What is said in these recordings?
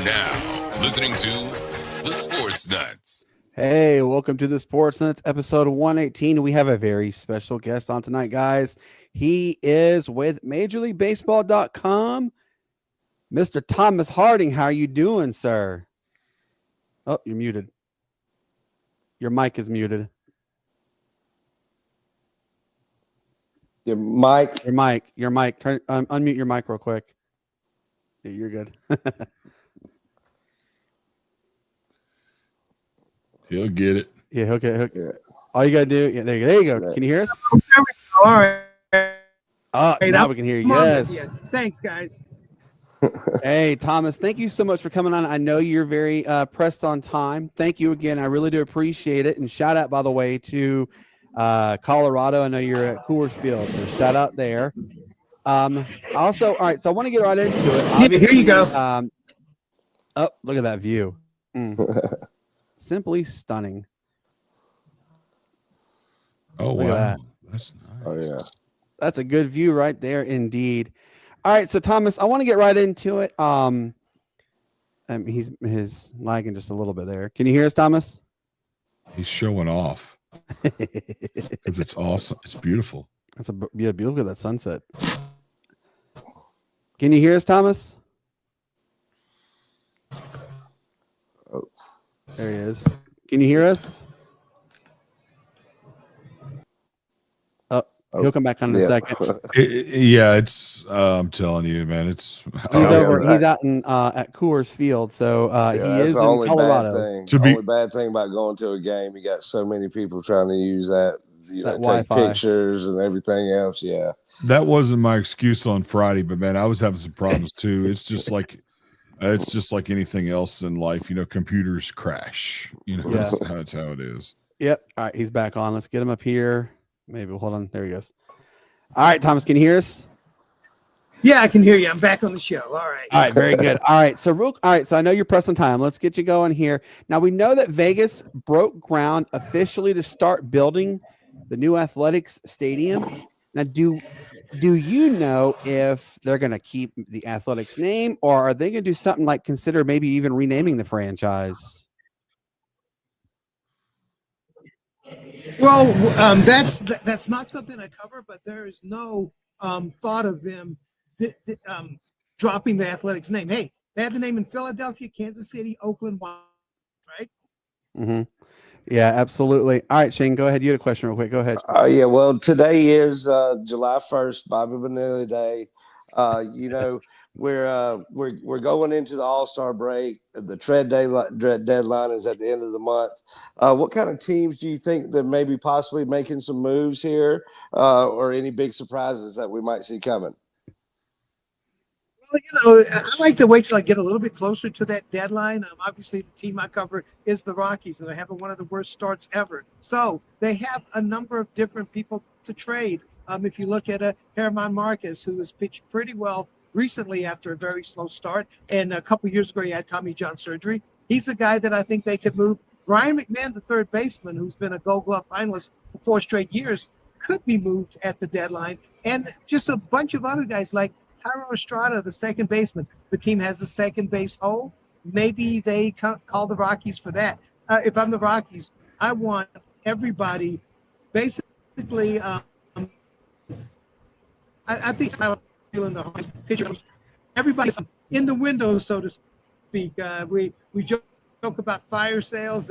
now listening to the Sportz Nutz. Hey, welcome to the Sportz Nutz episode 118. We have a very special guest on tonight, guys. He is with MajorLeagueBaseball.com, Mr. Thomas Harding. How are you doing, sir? Oh, you're muted. Your mic is muted. Your mic. Turn unmute your mic real quick. Yeah, you're good. He'll get it. Yeah, he'll get it. All you gotta do, yeah, there you go. Can you hear us? All right. Now we can hear you. Yes. Thanks, guys. Hey, Thomas, thank you so much for coming on. I know you're very pressed on time. Thank you again. I really do appreciate it. And shout out, by the way, to Colorado. I know you're at Coors Field, so shout out there. Also, all right, so I want to get right into it. Obviously, here you go. Oh, look at that view. Simply stunning. Oh, look wow. That. That's nice. Oh, yeah. That's a good view right there, indeed. All right, so Thomas, I want to get right into it. He's lagging just a little bit there. Can you hear us, Thomas? He's showing off because it's awesome. It's beautiful. That's beautiful. Look at that sunset. Can you hear us, Thomas? Oh. There he is. Can you hear us? He'll come back on in a second. I'm telling you, man. It's he's out in at Coors Field, so he is in Colorado. The only bad thing about going to a game, you got so many people trying to use that, take Wi-Fi. pictures and everything else. Yeah, that wasn't my excuse on Friday, but man, I was having some problems too. It's just like anything else in life, computers crash. That's how it is. Yep. All right, he's back on. Let's get him up here. Maybe hold on. There he goes. All right, Thomas, can you hear us? Yeah, I can hear you. I'm back on the show. All right. All right, very good. All right, so I know you're pressed on time. Let's get you going here. Now we know that Vegas broke ground officially to start building the new athletics stadium. Now, do you know if they're going to keep the athletics name, or are they going to do something like consider maybe even renaming the franchise? Well, that's not something I cover, but there is no thought of them dropping the athletics name. Hey, they had the name in Philadelphia, Kansas City, Oakland, right? Mm-hmm. Yeah, absolutely. All right, Shane, go ahead. You had a question real quick. Go ahead. Yeah. Well, today is July 1st, Bobby Bonilla Day. We're going into the All-Star break. The trade deadline is at the end of the month. What kind of teams do you think that maybe possibly making some moves here, or any big surprises that we might see coming? Well, I like to wait till I get a little bit closer to that deadline. Obviously, the team I cover is the Rockies, and they're having one of the worst starts ever. So they have a number of different people to trade. If you look at Herman Marquez, who has pitched pretty well recently after a very slow start, and a couple years ago he had Tommy John surgery. He's a guy that I think they could move. Brian McMahon, the third baseman, who's been a Gold Glove finalist for 4 straight years, could be moved at the deadline, and just a bunch of other guys like Tyro Estrada, the second baseman. The team has a second base hole. Maybe they call the Rockies for that. If I'm the Rockies, I want everybody basically. I think I'm feeling the pitcher. Everybody's in the window, so to speak. We joke about fire sales.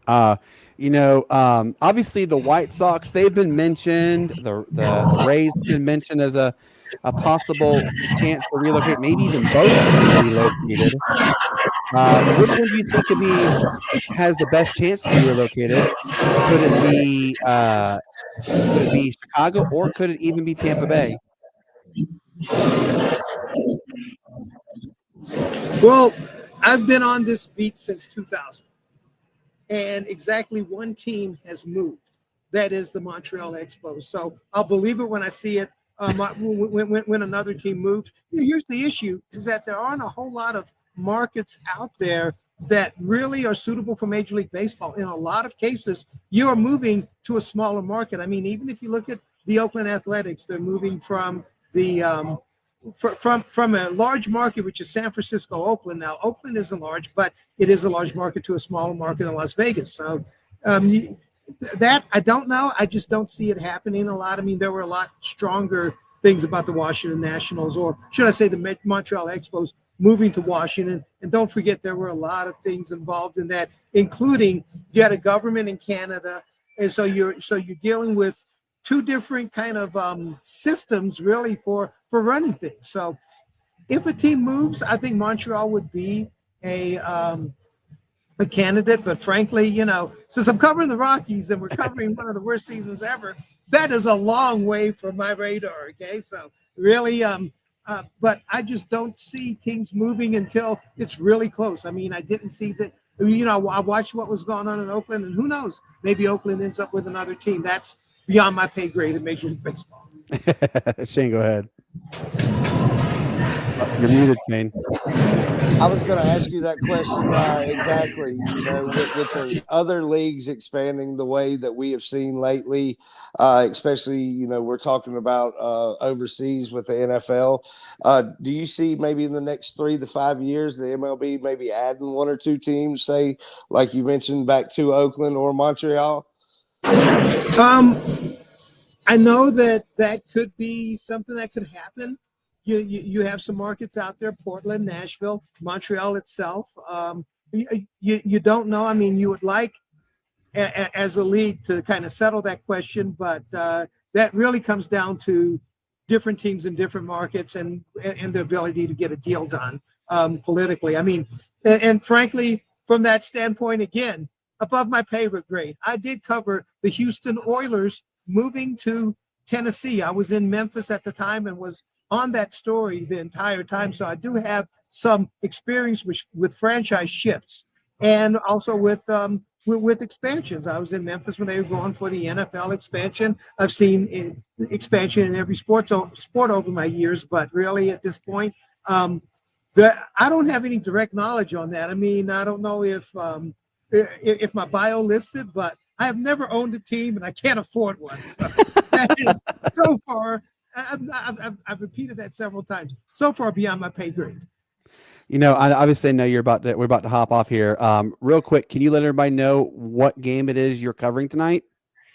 Obviously the White Sox, they've been mentioned. The Rays have been mentioned as a possible chance to relocate. Maybe even both to be relocated. Which one do you think has the best chance to be relocated? Could it be Chicago, or could it even be Tampa Bay? Well, I've been on this beat since 2000, and exactly one team has moved. That is the Montreal Expos. So I'll believe it when I see it. When another team moves. Here's the issue: is that there aren't a whole lot of markets out there that really are suitable for Major League Baseball. In a lot of cases, you are moving to a smaller market. I mean, even if you look at the Oakland Athletics, they're moving from the from a large market, which is San Francisco, Oakland. Now, Oakland isn't large, but it is a large market to a smaller market in Las Vegas. So that I don't know. I just don't see it happening a lot. I mean, there were a lot stronger things about the Washington Nationals, or should I say the Montreal Expos moving to Washington. And don't forget, there were a lot of things involved in that, including you had a government in Canada. And so you're dealing with two different kind of systems really for running things. So if a team moves, I think Montreal would be a candidate. But frankly, since I'm covering the Rockies and we're covering one of the worst seasons ever, that is a long way from my radar. Okay, so really, but I just don't see teams moving until it's really close. I mean, I didn't see that. I watched what was going on in Oakland, and who knows? Maybe Oakland ends up with another team. That's beyond my pay grade in Major League Baseball. Shane, go ahead. You're muted, Shane. I was going to ask you that question exactly. With the other leagues expanding the way that we have seen lately, especially, we're talking about overseas with the NFL. Do you see maybe in the next 3 to 5 years the MLB maybe adding 1 or 2 teams, say, like you mentioned, back to Oakland or Montreal? I know that could be something that could happen. You have some markets out there, Portland, Nashville, Montreal itself. You don't know. I mean, you would like as a league to kind of settle that question, but that really comes down to different teams in different markets and the ability to get a deal done politically. I mean, and frankly, from that standpoint, again, above my pay grade, I did cover the Houston Oilers moving to Tennessee. I was in Memphis at the time and was on that story the entire time. So I do have some experience with franchise shifts and also with expansions. I was in Memphis when they were going for the NFL expansion. I've seen expansion in every sport over my years, but really at this point, I don't have any direct knowledge on that. I mean, I don't know if my bio listed, but I have never owned a team and I can't afford one. So that is so far. I've repeated that several times. So far beyond my pay grade. I obviously know we're about to hop off here. Real quick, can you let everybody know what game it is you're covering tonight?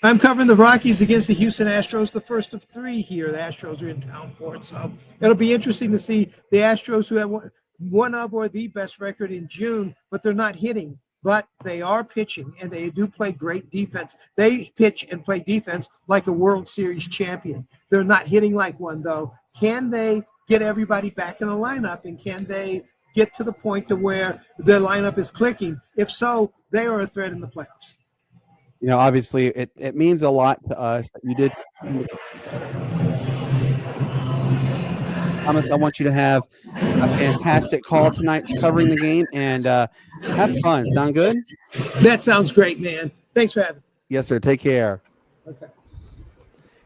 I'm covering the Rockies against the Houston Astros, the first of 3 here. The Astros are in town for it, so it'll be interesting to see the Astros, who have one of or the best record in June, but they're not hitting. But they are pitching, and they do play great defense. They pitch and play defense like a World Series champion. They're not hitting like one, though. Can they get everybody back in the lineup, and can they get to the point to where their lineup is clicking? If so, they are a threat in the playoffs. Obviously, it means a lot to us that you did. Thomas, I want you to have a fantastic call tonight covering the game and have fun. Sound good? That sounds great, man. Thanks for having me. Yes, sir. Take care. Okay.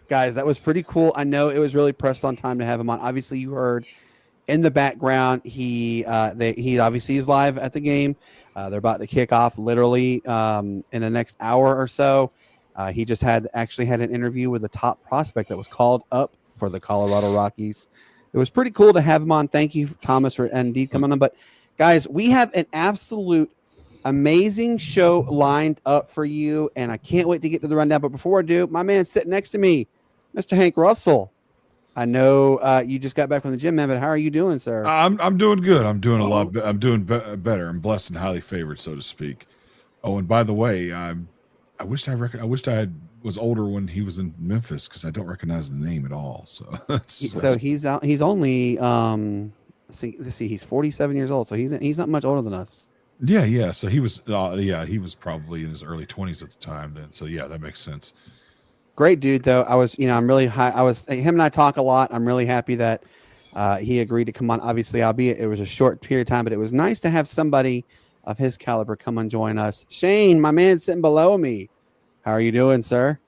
Guys, that was pretty cool. I know it was really pressed on time to have him on. Obviously, you heard in the background, he obviously is live at the game. They're about to kick off literally in the next hour or so. He just actually had an interview with a top prospect that was called up for the Colorado Rockies. It was pretty cool to have him on. Thank you, Thomas, for indeed coming on. But, guys, we have an absolute amazing show lined up for you, and I can't wait to get to the rundown. But before I do, my man sitting next to me, Mr. Hank Russell. I know you just got back from the gym, man, but how are you doing, sir? I'm doing good. I'm doing a lot. I'm doing better. I'm blessed and highly favored, so to speak. Oh, and by the way, I wished I was older when he was in Memphis because I don't recognize the name at all. So he's only let's see, he's 47 years old, so he's not much older than us. Yeah. So he was he was probably in his early 20s at the time then. So yeah, that makes sense. Great dude, though. I'm really high. Him and I talk a lot. I'm really happy that he agreed to come on. Obviously, albeit it was a short period of time, but it was nice to have somebody of his caliber come and join us. Shane, my man sitting below me. How are you doing, sir?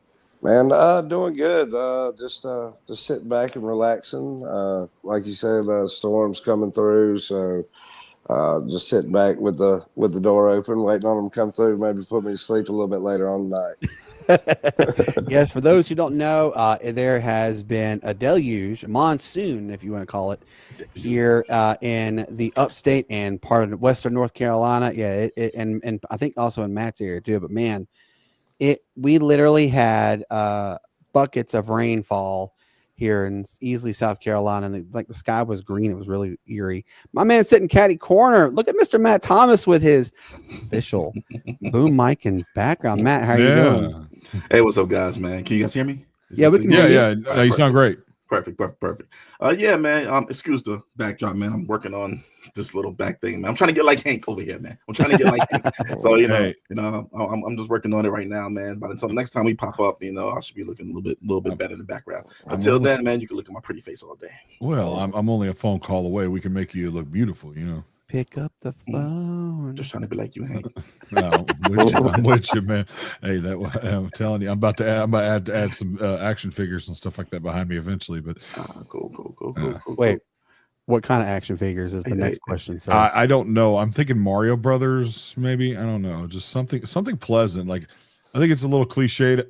Man, doing good. Just sitting back and relaxing. Like you said, storm's coming through, so just sitting back with the door open, waiting on them to come through. Maybe put me to sleep a little bit later on tonight. Yes, for those who don't know, there has been a deluge, a monsoon, if you want to call it, here in the upstate and part of western North Carolina. Yeah, and I think also in Matt's area too. But man, we literally had buckets of rainfall here in easily South Carolina, and the sky was green. It was really eerie. My man sitting catty corner. Look at Mr. Matt Thomas with his official boom mic and background. Matt, how are you doing? Hey, what's up, guys, man? Can you guys hear me? Yeah, we can hear you. No, you sound great. Perfect. Yeah, man. Excuse the backdrop, man. I'm working on this little back thing, man. I'm trying to get like Hank over here, man. I'm trying to get like Hank. So I'm just working on it right now, man. But until next time we pop up, I should be looking a little bit better in the background. Until then, man, you can look at my pretty face all day. Well, I'm only a phone call away. We can make you look beautiful, Pick up the phone. Just trying to be like you, Hank. No, I'm with you, man. Hey, I'm telling you, I'm about to add some action figures and stuff like that behind me eventually. But cool. Wait, what kind of action figures is the next question? So I don't know. I'm thinking Mario Brothers, maybe. I don't know. Just something pleasant. Like, I think it's a little cliched.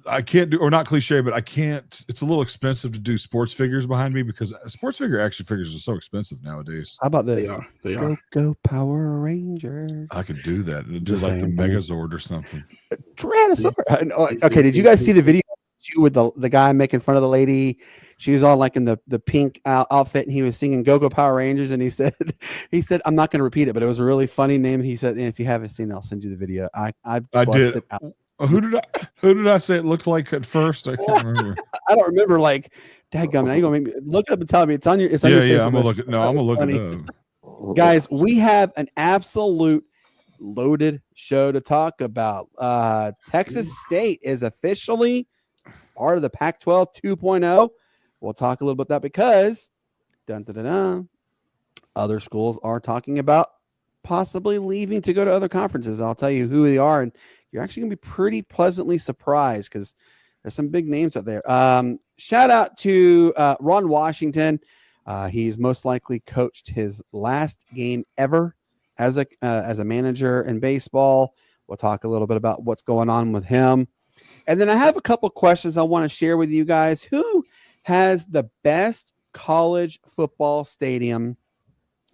I can't do, or not cliche, but I can't. It's a little expensive to do sports figures behind me because sports figure action figures are so expensive nowadays. How about this? They are. Go Power Rangers. I could do that. Do like the Megazord or something. Tyrannosaurus. Okay, did you guys see the video with the guy making fun of the lady? She was all like in the pink outfit, and he was singing "Go Power Rangers," and he said, "I'm not going to repeat it, but it was a really funny name." He said, and "If you haven't seen it, I'll send you the video." I did. It out. Who did I say it looked like at first? I can't remember. I don't remember. Like, dadgum, now you're gonna make me look it up and tell me it's on your. It's on your Yeah. Facebook. I'm gonna look it. No, I'm gonna look it up. Guys, we have an absolute loaded show to talk about. Texas State is officially part of the Pac-12 2.0. We'll talk a little about that because other schools are talking about possibly leaving to go to other conferences. I'll tell you who they are, and you're actually going to be pretty pleasantly surprised because there's some big names out there. Shout out to Ron Washington. He's most likely coached his last game ever as a manager in baseball. We'll talk a little bit about what's going on with him. And then I have a couple questions I want to share with you guys. Who has the best college football stadium?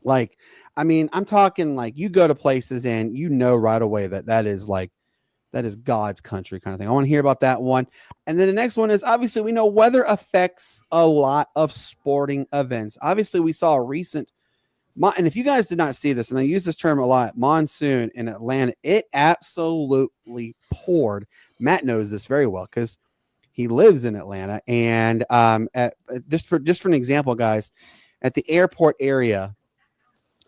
Like, I mean, I'm talking like you go to places and you know right away that is God's country kind of thing. I want to hear about that one. And then the next one is obviously we know weather affects a lot of sporting events. Obviously, we saw a recent, and if you guys did not see this, and I use this term a lot, monsoon in Atlanta, it absolutely poured. Matt knows this very well because he lives in Atlanta. And just for an example, guys, at the airport area,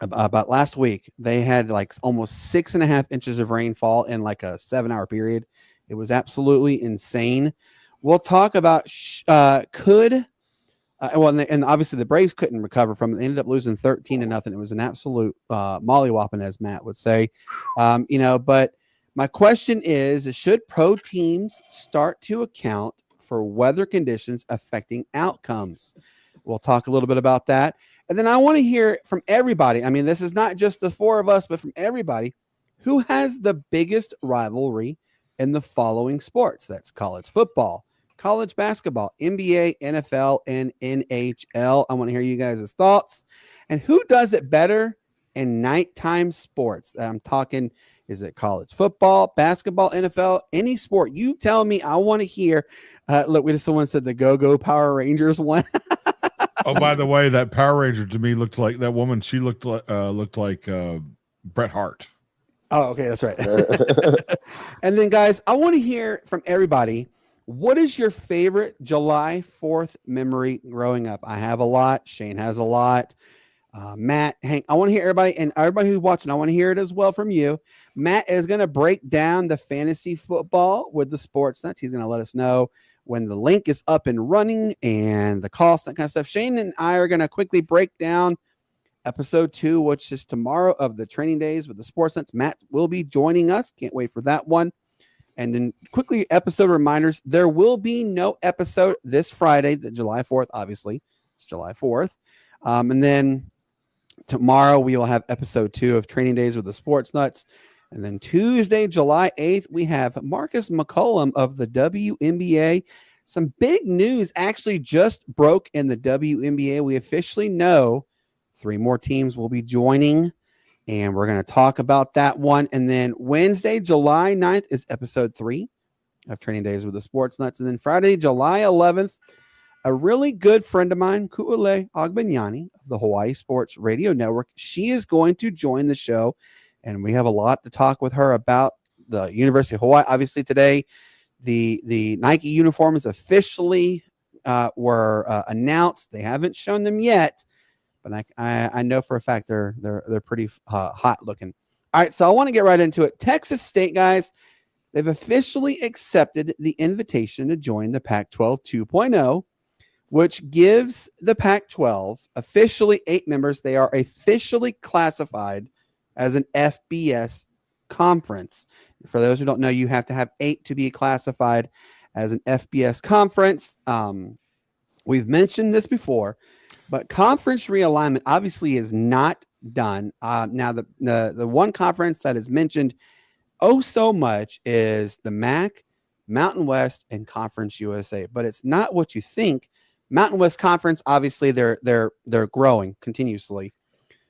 about last week, they had like almost 6.5 inches of rainfall in like a 7-hour period. It was absolutely insane. We'll talk about and obviously the Braves couldn't recover from it. They ended up losing 13-0. It was an absolute mollywhopping, as Matt would say. But my question is, should pro teams start to account for weather conditions affecting outcomes? We'll talk a little bit about that. And then I want to hear from everybody. I mean, this is not just the four of us, but from everybody. Who has the biggest rivalry in the following sports? That's college football, college basketball, NBA, NFL, and NHL. I want to hear you guys' thoughts. And who does it better in nighttime sports? I'm talking, is it college football, basketball, NFL, any sport? You tell me. I want to hear. Look, someone said the Go Power Rangers one. Oh, by the way, that Power Ranger to me looked like that woman. She looked like Bret Hart. Oh, okay, that's right. And then, guys, I want to hear from everybody. What is your favorite July 4th memory growing up? I have a lot. Shane has a lot. Matt, Hank, I want to hear everybody, and everybody who's watching, I want to hear it as well from you. Matt is going to break down the fantasy football with the Sportz Nutz. He's going to let us know when the link is up and running and the cost, that kind of stuff. Shane and I are going to quickly break down episode 2, which is tomorrow, of the training days with the Sportz Nutz. Matt will be joining us. Can't wait for that one. And then quickly, episode reminders. There will be no episode this Friday, the July 4th, obviously. It's July 4th. And then tomorrow we will have episode 2 of Training Days with the Sportz Nutz. And then Tuesday, July 8th, we have Marcus McCollum of the WNBA. Some big news actually just broke in the WNBA. We officially know 3 more teams will be joining, and we're going to talk about that one. And then Wednesday, July 9th is episode 3 of Training Days with the Sportz Nutz. And then Friday, July 11th, a really good friend of mine, Ku'ule Agbenyani of the Hawaii Sports Radio Network, she is going to join the show, and we have a lot to talk with her about. The University of Hawaii. Obviously today, the Nike uniforms officially were announced. They haven't shown them yet, but I know for a fact they're pretty hot looking. All right, so I want to get right into it. Texas State, guys, they've officially accepted the invitation to join the Pac-12 2.0, which gives the Pac-12 officially 8 members. They are officially classified as an FBS conference. For those who don't know, you have to have 8 to be classified as an FBS conference. We've mentioned this before, but conference realignment obviously is not done. Now, the one conference that is mentioned so much is the MAC, Mountain West, and Conference USA, but it's not what you think. Mountain West Conference, obviously, they're growing continuously.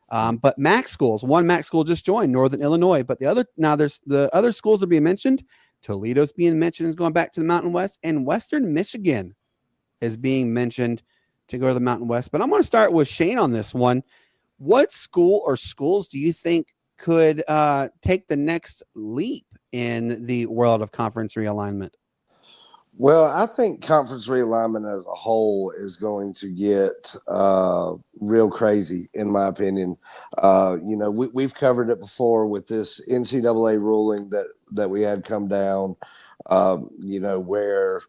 But MAC schools, one MAC school just joined, Northern Illinois, but there's the other schools are being mentioned. Toledo's being mentioned, is going back to the Mountain West, and Western Michigan is being mentioned to go to the Mountain West. But I'm going to start with Shane on this one. What school or schools do you think could take the next leap in the world of conference realignment? Well, I think conference realignment as a whole is going to get real crazy, in my opinion. We've covered it before with this NCAA ruling that we had come down, where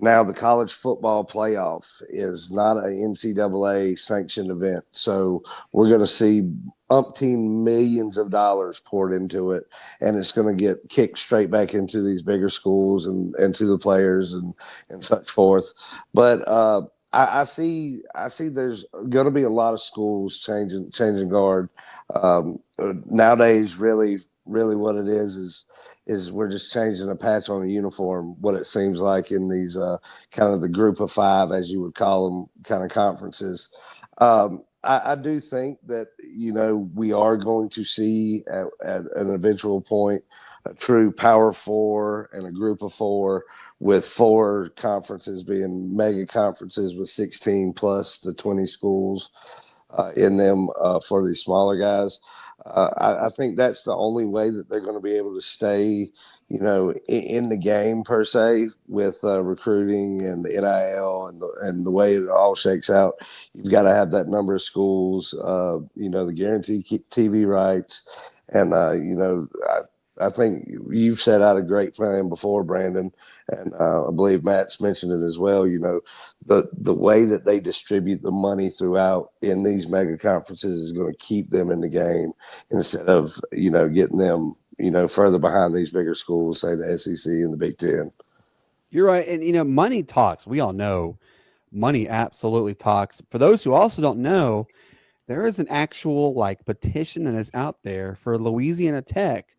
now the college football playoff is not an NCAA sanctioned event. So we're going to see umpteen millions of dollars poured into it, and it's going to get kicked straight back into these bigger schools and to the players and such forth. But I see there's going to be a lot of schools changing guard. Nowadays, really what it is we're just changing a patch on a uniform, what it seems like in these kind of the group of 5, as you would call them, kind of conferences. I do think that, we are going to see at an eventual point a true Power 4 and a group of 4, with 4 conferences being mega conferences with 16 plus the 20 schools in them for these smaller guys. I think that's the only way that they're going to be able to stay, in the game per se, with recruiting and the NIL and the way it all shakes out. You've got to have that number of schools, the guaranteed TV rights. And, I think you've set out a great plan before, Brandon, and I believe Matt's mentioned it as well. The way that they distribute the money throughout in these mega conferences is going to keep them in the game instead of, getting them, further behind these bigger schools, say the SEC and the Big Ten. You're right. And, money talks. We all know money absolutely talks. For those who also don't know, there is an actual petition that is out there for Louisiana Tech.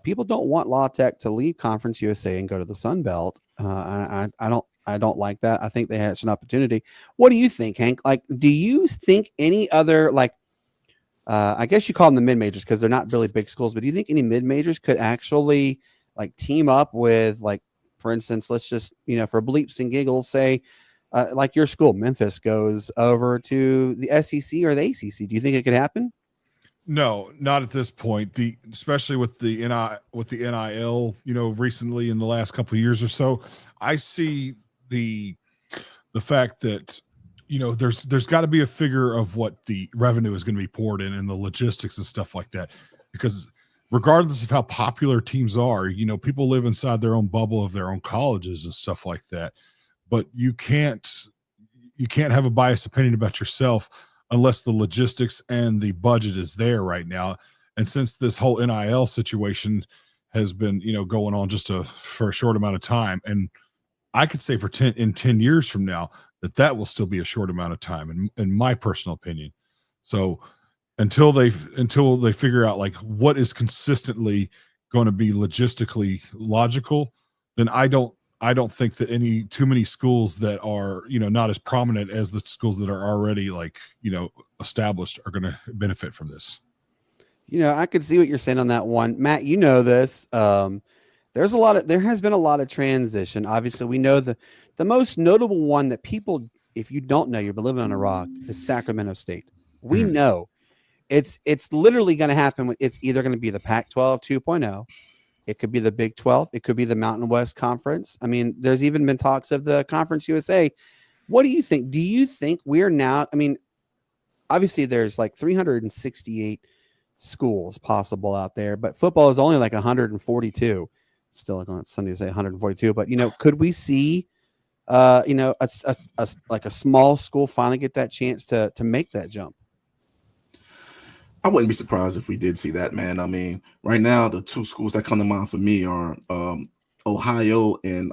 People don't want La Tech to leave Conference USA and go to the Sun Belt. I don't like that. I think they had an opportunity. What do you think, Hank? Do you think any other I guess you call them the mid majors because they're not really big schools, but do you think any mid majors could actually team up with for instance, let's just for bleeps and giggles say your school Memphis goes over to the SEC or the ACC? Do you think it could happen? No, not at this point. Especially with the NIL, recently in the last couple of years or so, I see the fact that there's got to be a figure of what the revenue is going to be poured in and the logistics and stuff like that, because regardless of how popular teams are, people live inside their own bubble of their own colleges and stuff like that. But you can't have a biased opinion about yourself unless the logistics and the budget is there right now. And since this whole NIL situation has been, going on for a short amount of time, and I could say in 10 years from now that will still be a short amount of time, in my personal opinion. So until they figure out like what is consistently going to be logistically logical, then I don't think that too many schools that are, not as prominent as the schools that are already like, established are going to benefit from this. I could see what you're saying on that one, Matt. This. There has been a lot of transition. Obviously, we know the most notable one that people, if you don't know, you've been living on a rock, is Sacramento State. We know it's literally going to happen. It's either going to be the Pac-12 2.0. It could be the Big 12. It could be the Mountain West Conference. I mean, there's even been talks of the Conference USA. What do you think? Do you think we're now, obviously there's like 368 schools possible out there, but football is only like 142. Still like on Sunday to say 142, but could we see a small school finally get that chance to make that jump? I wouldn't be surprised if we did see that, man. I mean, right now the two schools that come to mind for me are Ohio and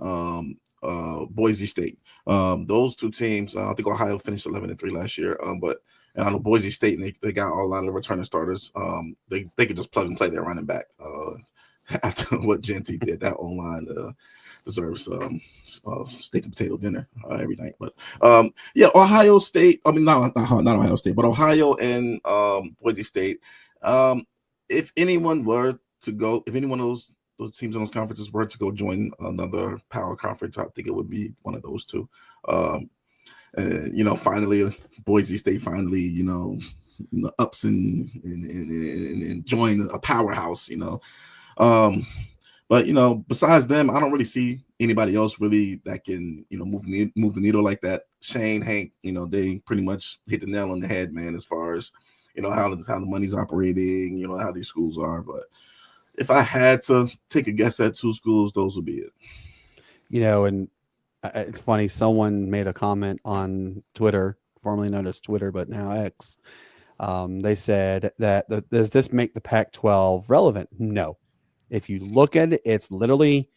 Boise State. Those two teams, I think Ohio finished 11-3 last year, and I know Boise State, they got a lot of returning starters. They could just plug and play their running back. After what Genty did, that online deserves steak and potato dinner every night. But Ohio State. I mean, not Ohio State, but Ohio and Boise State. If anyone of those teams in those conferences were to go join another power conference, I think it would be one of those two. And finally, Boise State ups and join a powerhouse. But besides them, I don't really see anybody else really that can move the needle like that. Shane, Hank, they pretty much hit the nail on the head, man, as far as how the money's operating, how these schools are. But if I had to take a guess at two schools, those would be it. And it's funny, someone made a comment on Twitter, formerly known as Twitter but now X. They said that does this make the Pac-12 relevant? No. If you look at it, it's literally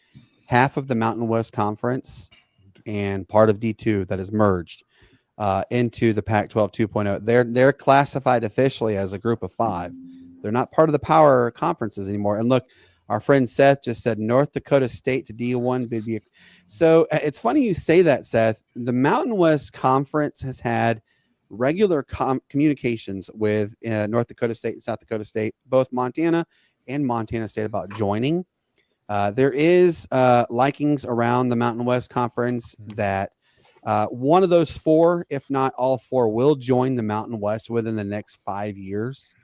half of the Mountain West Conference and part of D2 that is merged into the Pac-12 2.0. They're classified officially as a group of 5. They're not part of the power conferences anymore. And look, our friend Seth just said North Dakota State to D1. So it's funny you say that, Seth. The Mountain West Conference has had regular communications with North Dakota State and South Dakota State, both Montana and Montana State, about joining. There is likings around the Mountain West Conference that one of those 4, if not all 4, will join the Mountain West within the next 5 years,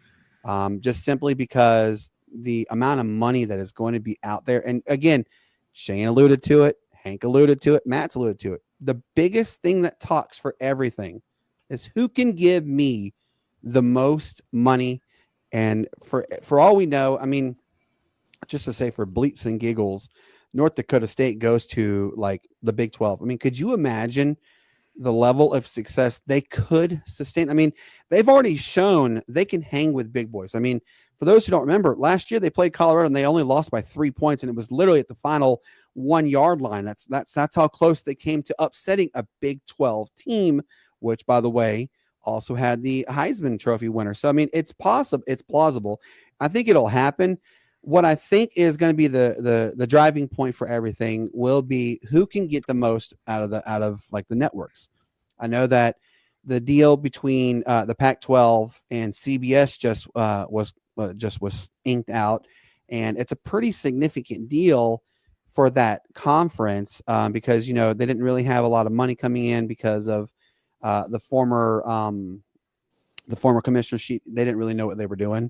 just simply because the amount of money that is going to be out there. And again, Shane alluded to it, Hank alluded to it, Matt's alluded to it. The biggest thing that talks for everything is who can give me the most money. And for all we know, just to say for bleeps and giggles, North Dakota State goes to like the Big 12. Could you imagine the level of success they could sustain? They've already shown they can hang with big boys. For those who don't remember, last year they played Colorado and they only lost by 3 points, and it was literally at the final 1 yard line. That's how close they came to upsetting a Big 12 team, which, by the way, also had the Heisman Trophy winner. So, it's possible. It's plausible. I think it'll happen. What I think is going to be the driving point for everything will be who can get the most out of like the networks. I know that the deal between the Pac-12 and CBS just was inked out, and it's a pretty significant deal for that conference because they didn't really have a lot of money coming in because of the former commissioner. They didn't really know what they were doing,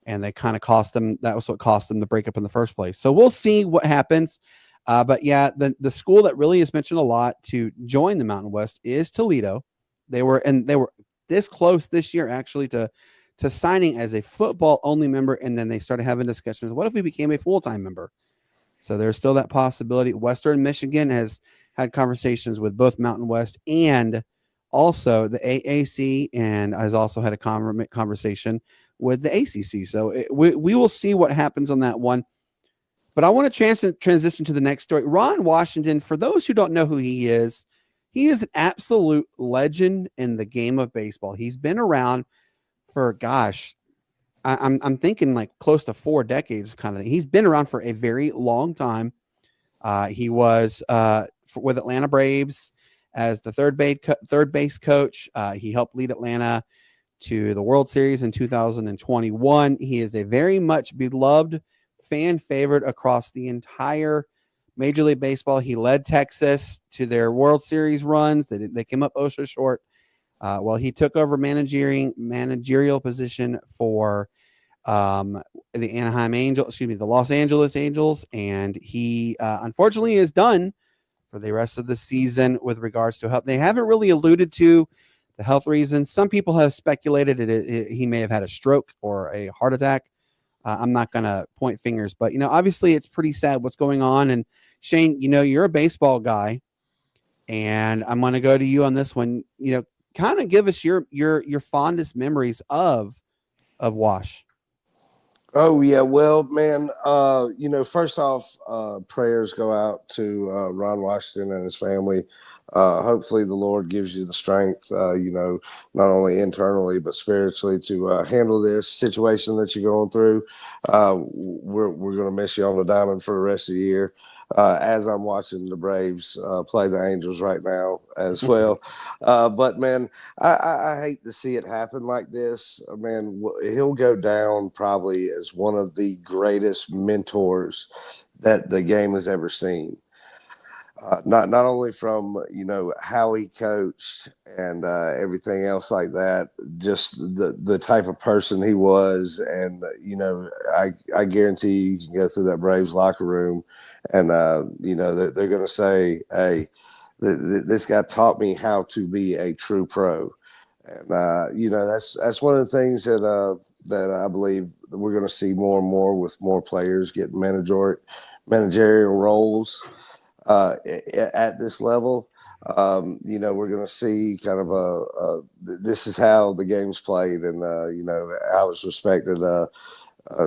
and they kind of cost them. That was what cost them the breakup in the first place. So we'll see what happens. But yeah, the school that really is mentioned a lot to join the Mountain West is Toledo. They were this close this year actually to signing as a football only member, and then they started having discussions. What if we became a full-time member? So there's still that possibility. Western Michigan has had conversations with both Mountain West and also the AAC, and has also had a conversation with the ACC. So we will see what happens on that one. But I want to transition to the next story. Ron Washington, for those who don't know who he is an absolute legend in the game of baseball. He's been around for, gosh, I'm thinking like close to 4 decades kind of thing. He's been around for a very long time. He was with Atlanta Braves as the third base coach. He helped lead Atlanta to the World Series in 2021. He is a very much beloved fan favorite across the entire Major League Baseball. He led Texas to their World Series runs. They came up so short. Well, he took over managerial position for the the Los Angeles Angels, and he unfortunately is done for the rest of the season with regards to health. They haven't really alluded to the health reasons. Some people have speculated he may have had a stroke or a heart attack. I'm not going to point fingers, but obviously it's pretty sad what's going on. And Shane, you're a baseball guy, and I'm going to go to you on this one. Kind of give us your fondest memories of Wash. Oh yeah, well, man, first off, prayers go out to Ron Washington and his family. Hopefully the Lord gives you the strength, not only internally but spiritually to handle this situation that you're going through. We're going to miss you on the diamond for the rest of the year. As I'm watching the Braves play the Angels right now as well. But man, I hate to see it happen like this. Man, he'll go down probably as one of the greatest mentors that the game has ever seen. Not only from how he coached and everything else like that, just the type of person he was, and I guarantee you can go through that Braves locker room, and they're going to say, "Hey, this guy taught me how to be a true pro," and that's one of the things that I believe we're going to see more and more with more players getting managerial roles. At this level, we're going to see kind of this is how the game's played, and how it's respected.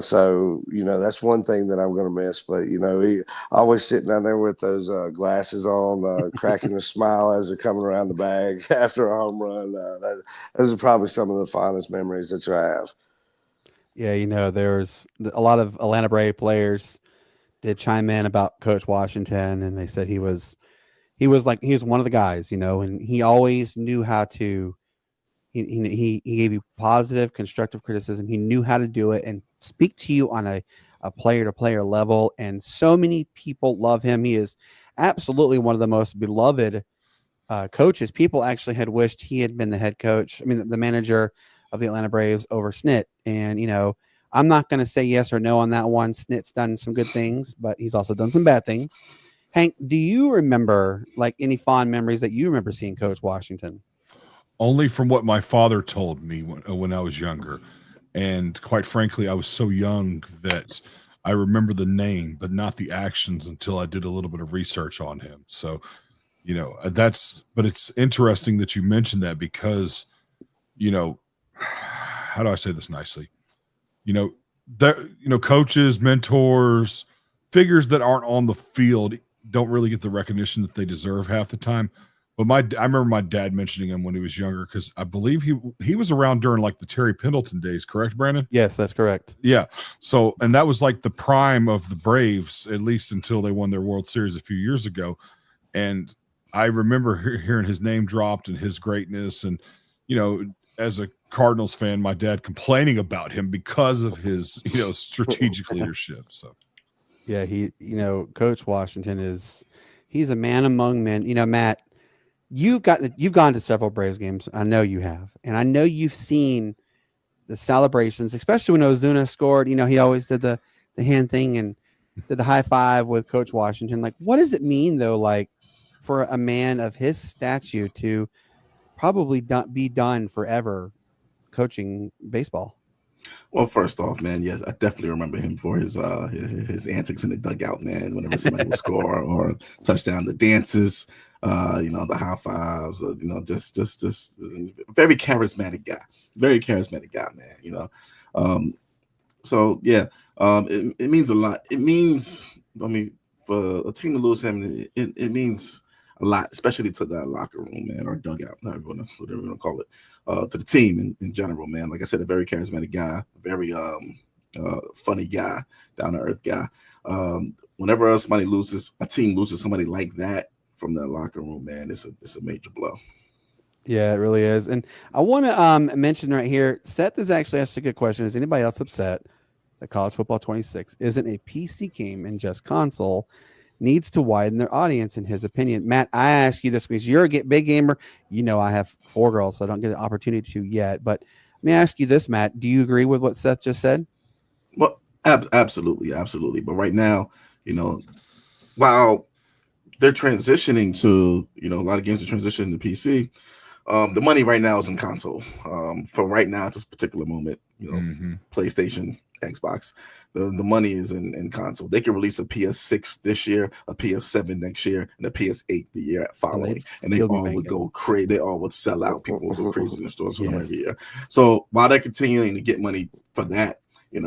So that's one thing that I'm going to miss. But he always sitting down there with those glasses on, cracking a smile as they're coming around the bag after a home run. Those are probably some of the fondest memories that I have. Yeah, there's a lot of Atlanta Brave players did chime in about Coach Washington, and they said he was one of the guys, and he always knew how to. He gave you positive, constructive criticism. He knew how to do it and speak to you on a player-to-player level. And so many people love him. He is absolutely one of the most beloved coaches. People actually had wished he had been the head coach. I mean, the manager of the Atlanta Braves over Snit. And I'm not going to say yes or no on that one. Snit's done some good things, but he's also done some bad things. Hank, do you remember any fond memories that you remember seeing Coach Washington? Only from what my father told me when I was younger. And quite frankly, I was so young that I remember the name, but not the actions until I did a little bit of research on him. So, but it's interesting that you mentioned that because, how do I say this nicely? Coaches, mentors, figures that aren't on the field don't really get the recognition that they deserve half the time. But I remember my dad mentioning him when he was younger because I believe he was around during the Terry Pendleton days, correct, Brandon? Yes, that's correct. Yeah. So, and that was the prime of the Braves, at least until they won their World Series a few years ago. And I remember hearing his name dropped and his greatness. And, as a Cardinals fan, my dad complaining about him because of his, strategic leadership. So, yeah, Coach Washington he's a man among men. Matt, you've gone to several Braves games. I know you have, and I know you've seen the celebrations, especially when Ozuna scored. He always did the hand thing and did the high five with Coach Washington. What does it mean though? For a man of his stature to probably be done forever coaching baseball. Well, first off, man, yes, I definitely remember him for his antics in the dugout, man. Whenever somebody would score or touchdown, the dances, the high fives, just very charismatic guy, man. So yeah, it means a lot. It means, for a team to lose him, it means a lot, especially to that locker room, man, or dugout, whatever you want to call it. to the team in general, man. Like I said, a very charismatic guy, very funny guy, down to earth guy. Whenever a team loses somebody like that from the locker room, man, it's a major blow. Yeah, it really is. And I want to mention right here, Seth has actually asked a good question. Is anybody else upset that College Football 26 isn't a PC game and just console? Needs to widen their audience, in his opinion. Matt, I ask you this because you're a big gamer. You know I have 4 girls, so I don't get the opportunity to yet. But let me ask you this, Matt. Do you agree with what Seth just said? Well, absolutely. But right now, while they're transitioning to, a lot of games are transitioning to PC, the money right now is in console. For right now, at this particular moment, PlayStation, Xbox, the money is in console. They can release a PS6 this year, a PS7 next year, and a PS8 the year following, and they all would go crazy. They all would sell out. People would go crazy in the stores for them every year. So while they're continuing to get money for that, then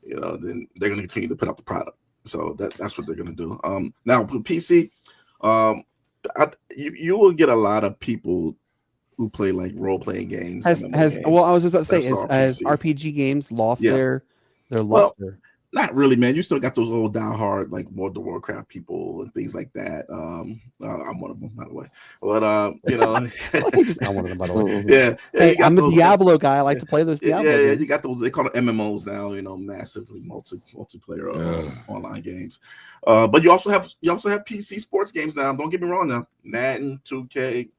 they're going to continue to put out the product. So that's what they're going to do. Now with PC, you will get a lot of people who play like role-playing games. Well, I was about to say, has RPG games lost their luster? Not really, man. You still got those old diehard like World of Warcraft people and things like that. I'm one of them, by the way. But I'm one of them, by the way. Yeah. Hey, I'm a Diablo guy. I like to play those Diablo games. Yeah, you got those. They call them MMOs now. Massively multiplayer online games. But you also have PC sports games now. Don't get me wrong. Now Madden, 2K.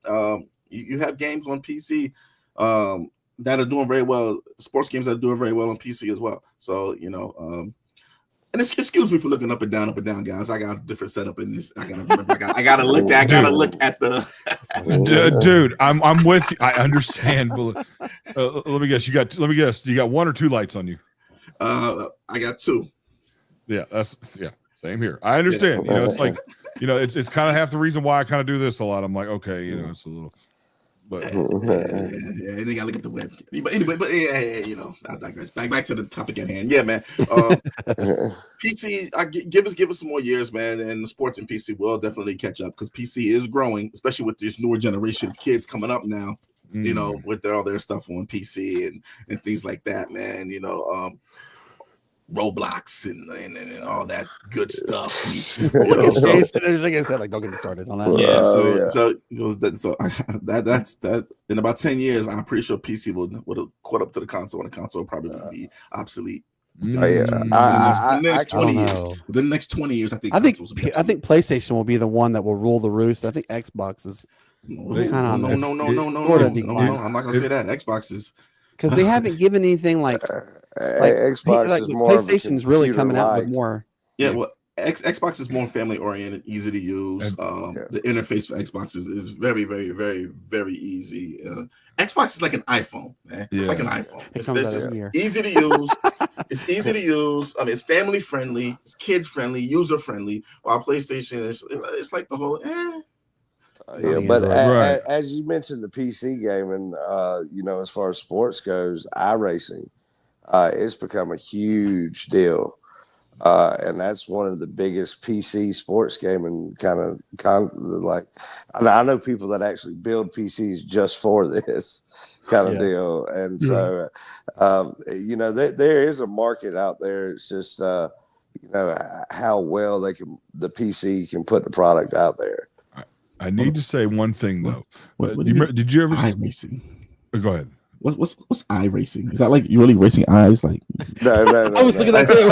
You have games on PC that are doing very well. Sports games that are doing very well on PC as well. So and excuse me for looking up and down, guys. I got a different setup in this. I gotta look at the. Dude, I'm with you. I understand. But, let me guess. You got 1 or 2 lights on you. I got 2. Yeah, same here. I understand. It's like, it's kind of half the reason why I kind of do this a lot. I'm like, okay, it's a little. But they gotta look at the web. But anyway, I digress. Back to the topic at hand. Yeah, man. PC, give us some more years, man, and the sports and PC will definitely catch up because PC is growing, especially with this newer generation of kids coming up now. With all their stuff on PC and things like that, man. Roblox and all that good stuff. Like I said, don't get me started on that. Yeah, that's in about 10 years, I'm pretty sure PC would have caught up to the console, and the console probably would be obsolete. The next 20 years, I think PlayStation will be the one that will rule the roost. I think Xbox is no. I'm not gonna say that. Xbox is because they haven't given anything like Xbox is more PlayStation's really coming out with more. Yeah, well, Xbox is more family oriented, easy to use. The interface for Xbox is very, very, very, very easy. Xbox is like an iPhone, man. It's like an iPhone. It's just easy to use. It's easy to use. I mean, it's family friendly, it's kid friendly, user friendly. While PlayStation it's like the whole. As you mentioned, the PC gaming, as far as sports goes, iRacing, it's become a huge deal. And that's one of the biggest PC sports gaming I know people that actually build PCs just for this kind of deal. And so, there is a market out there. It's just, how well the PC can put the product out there. I need to say one thing though. Did you ever iRacing? Go ahead. What's iRacing? Is that like you really racing eyes? Like no. I was looking at that too.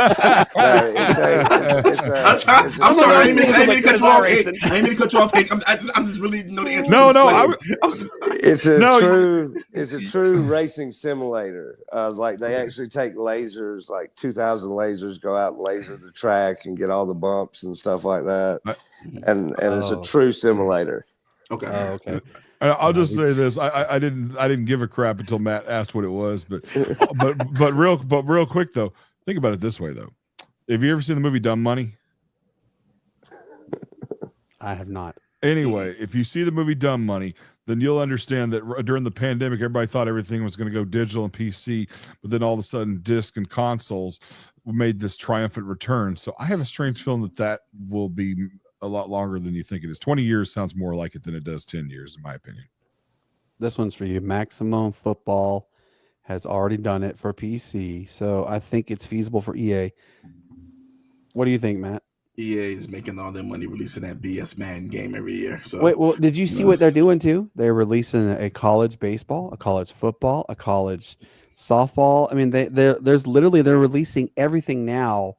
I'm sorry. I didn't mean to cut you off. I didn't mean to cut you off. I'm just really know the answer. No. It's a true racing simulator. Like they actually take lasers, like 2,000 lasers, go out and laser the track and get all the bumps and stuff like that. And it's a true simulator. Okay. Okay. I'll just say this: I didn't give a crap until Matt asked what it was, but real quick though, think about it this way though: have you ever seen the movie Dumb Money? I have not. Anyway, if you see the movie Dumb Money, then you'll understand that during the pandemic, everybody thought everything was going to go digital and PC, but then all of a sudden, disc and consoles made this triumphant return. So I have a strange feeling that will be a lot longer than you think it is. 20 years sounds more like it than it does 10 years, in my opinion. This one's for you. Maximum Football has already done it for PC, so I think it's feasible for EA. What do you think, Matt? EA is making all their money releasing that BS Man game every year. So Wait, well, did you see what they're doing too? They're releasing a college baseball, a college football, a college softball. I mean, they're releasing everything now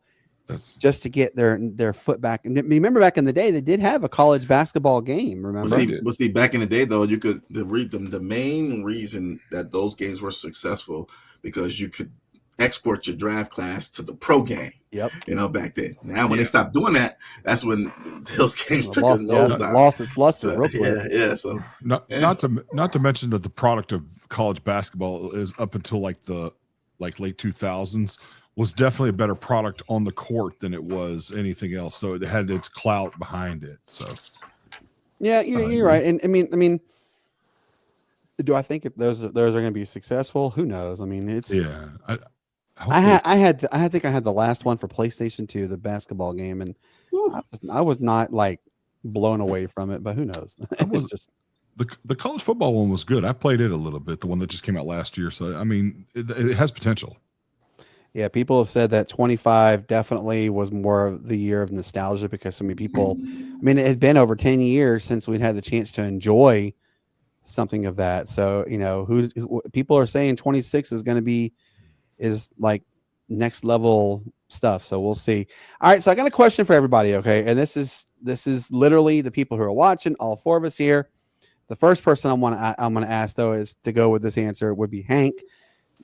just to get their foot back. And remember, back in the day, they did have a college basketball game. Remember? See, back in the day, though, you could read them. The main reason that those games were successful because you could export your draft class to the pro game. Yep. Back then. Now, when they stopped doing that, that's when those games took lost, a nosedive. Lost its luster. So, real quick. yeah. So not to mention that the product of college basketball is up until like late 2000s was definitely a better product on the court than it was anything else. So it had its clout behind it. So yeah, you're right. And I mean, do I think those are going to be successful? Who knows? I mean, it's I think I had the last one for PlayStation 2, the basketball game, and I was not like blown away from it, but who knows? It's just the college football one was good. I played it a little bit, the one that just came out last year. So I mean, it has potential. Yeah, people have said that 25 definitely was more of the year of nostalgia because so many people. I mean, it had been over 10 years since we'd had the chance to enjoy something of that. So who people are saying 26 is like next level stuff. So we'll see. All right, so I got a question for everybody. Okay, and this is literally the people who are watching. All four of us here. The first person I'm gonna ask though is to go with this answer would be Hank.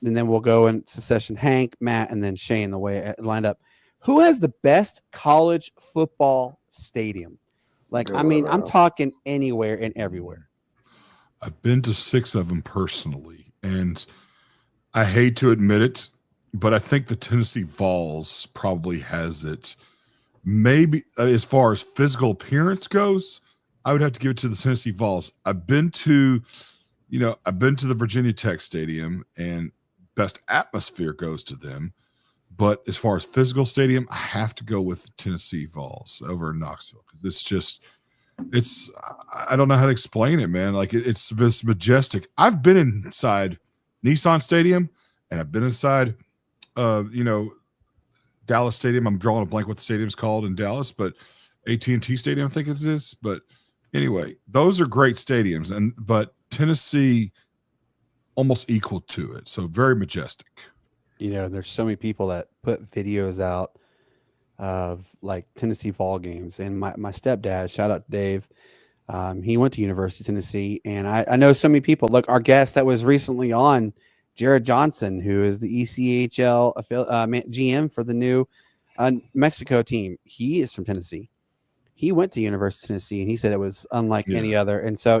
And then we'll go in succession, Hank, Matt, and then Shane, the way it lined up. Who has the best college football stadium? Like, I mean, I'm talking anywhere and everywhere. I've been to 6 of them personally, and I hate to admit it, but I think the Tennessee Vols probably has it. Maybe as far as physical appearance goes, I would have to give it to the Tennessee Vols. I've been to the Virginia Tech Stadium, and best atmosphere goes to them. But as far as physical stadium, I have to go with the Tennessee Vols over in Knoxville because I don't know how to explain it, man. Like it's this majestic. I've been inside Nissan Stadium, and I've been inside, Dallas Stadium. I'm drawing a blank what the stadium's called in Dallas, but AT&T Stadium, I think it is. But anyway, those are great stadiums, but Tennessee almost equal to it. So very majestic. There's so many people that put videos out of like Tennessee Vol games, and my stepdad, shout out to Dave. He went to University of Tennessee, and I know so many people. Look, our guest that was recently on, Jared Johnson, who is the ECHL GM for the new Mexico team. He is from Tennessee. He went to University of Tennessee, and he said it was unlike any other. And so,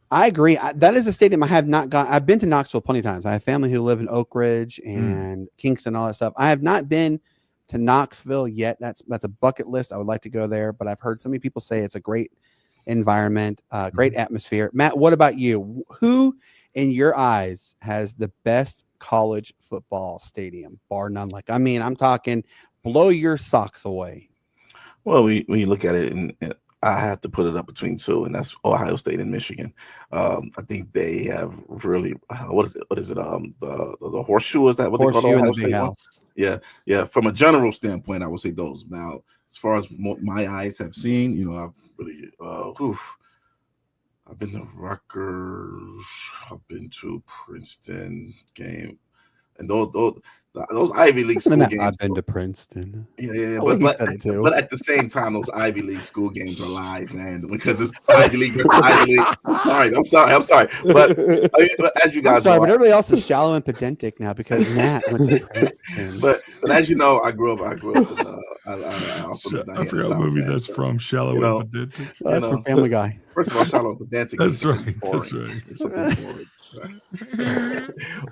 I agree. That is a stadium I have not gone. I've been to Knoxville plenty of times. I have family who live in Oak Ridge and Kingston, all that stuff. I have not been to Knoxville yet. That's a bucket list. I would like to go there, but I've heard so many people say it's a great environment, great atmosphere. Matt, what about you? Who, in your eyes, has the best college football stadium, bar none? Like, I mean, I'm talking blow your socks away. Well, when you look at it, and I have to put it up between 2, and that's Ohio State and Michigan. I think they have really what is it? The horseshoe, is that what Horseshoe they call Ohio the Big State? House. Yeah. From a general standpoint, I would say those. Now, as far as my eyes have seen, I've really I've been to Rutgers, I've been to Princeton game, and those Ivy League school games. I've been to Princeton. Yeah, but at the same time, those Ivy League school games are live, man, because it's Ivy League versus Ivy League. I'm sorry. But as you guys know, but everybody else is shallow and pedantic now because Matt went to Princeton. But as you know, I grew up in I forgot what movie that's from. Shallow and pedantic. That's from Family Guy. First of all, shallow and pedantic. That's right. That's right. It's something boring.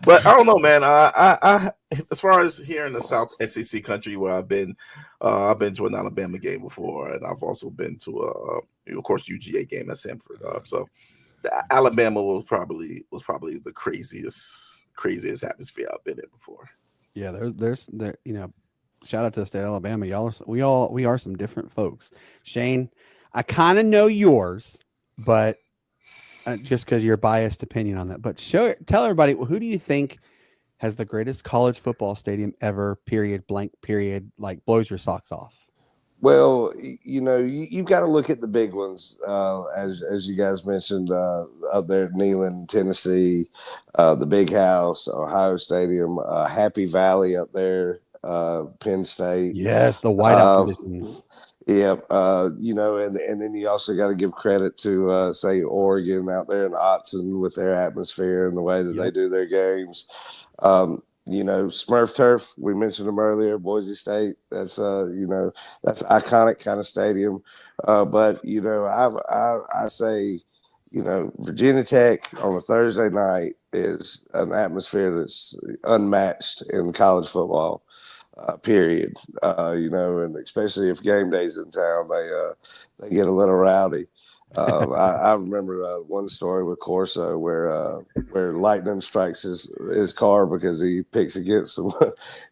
But I don't know, man. I as far as here in the South SEC country where I've been to an Alabama game before, and I've also been to of course UGA game at Sanford. So Alabama was probably the craziest atmosphere I've been in before. Yeah, there's shout out to the state of Alabama. We are some different folks. Shane, I kind of know yours, but just because your biased opinion on that, but tell everybody, who do you think has the greatest college football stadium ever? Period. Blank. Period. Like blows your socks off. Well, you've got to look at the big ones, as you guys mentioned, up there at Neyland, Tennessee, the Big House, Ohio Stadium, Happy Valley up there, Penn State. Yes, the whiteout conditions. Yeah, and then you also got to give credit to say Oregon out there in Autzen with their atmosphere and the way that they do their games. Smurf Turf, we mentioned them earlier, Boise State. That's that's an iconic kind of stadium. But I say, Virginia Tech on a Thursday night is an atmosphere that's unmatched in college football. Period. And especially if game day's in town, they get a little rowdy. I remember one story with Corso where lightning strikes his car because he picks against him.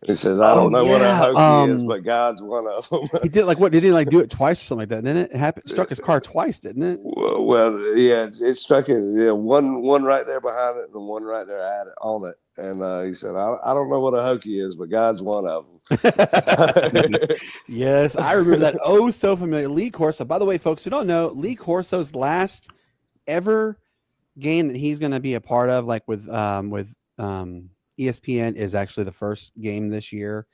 He says, "I don't know what a hokey is, but God's one of them." He did did he do it twice or something like that? Didn't it happen? Struck his car twice, didn't it? Well, yeah, it struck it. Yeah, one right there behind it and one right there at it on it. And he said, I don't know what a hokey is, but God's one of them." Yes, I remember that. Oh, so familiar. Lee Corso. By the way, folks who don't know, Lee Corso's last ever game that he's going to be a part of, like with ESPN, is actually the first game this year.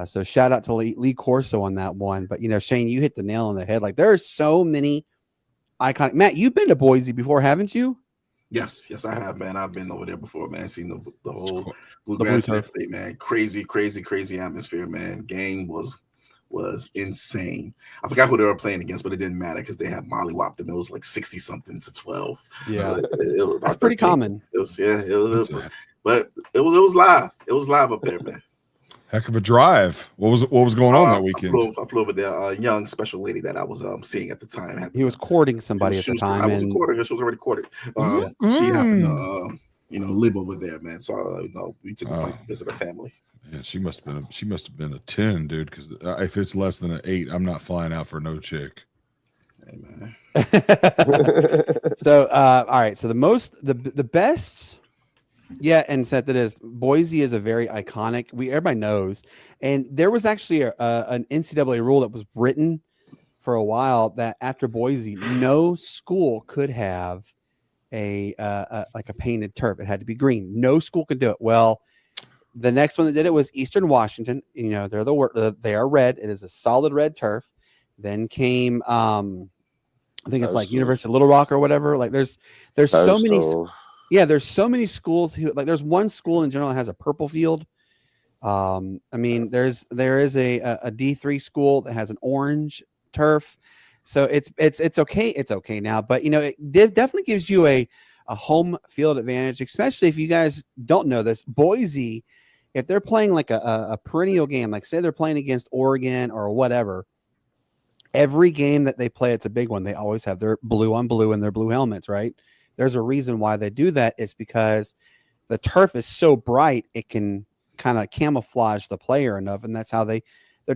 So shout out to Lee Corso on that one. But Shane, you hit the nail on the head. Like there are so many iconic. Matt, you've been to Boise before, haven't you? Yes, I have, man. I've been over there before, man. Seen the whole bluegrass and everything, man. Crazy atmosphere, man. Game was insane. I forgot who they were playing against, but it didn't matter because they had mollywopped them. It was like 60-something to 12. Yeah, it was that's pretty common. It was, but it was live. It was live up there, man. Heck of a drive. What was going on that weekend? I flew over there. A young special lady that I was seeing at the time. He was courting somebody at the time. I was courting her. She was already courted. She happened to live over there, man. So we took a flight to visit her family. Yeah, she must have been a 10, dude. Because if it's less than an 8, I'm not flying out for no chick. Hey, man. So all right. So the best. Yeah, and Seth, it is. Boise is a very iconic. Everybody knows, and there was actually an NCAA rule that was written for a while that after Boise, no school could have a painted turf. It had to be green. No school could do it. Well, the next one that did it was Eastern Washington. They are red. It is a solid red turf. Then came I think it's like University of Little Rock or whatever. Like there's so many. Yeah, there's so many schools who there's one school in general that has a purple field. There is a D3 school that has an orange turf. So it's okay. It's okay now, but it definitely gives you a home field advantage, especially if you guys don't know this. Boise, if they're playing like a perennial game, like say they're playing against Oregon or whatever, every game that they play, it's a big one. They always have their blue on blue and their blue helmets, right? There's a reason why they do that. It's because the turf is so bright, it can kind of camouflage the player enough, and that's how they're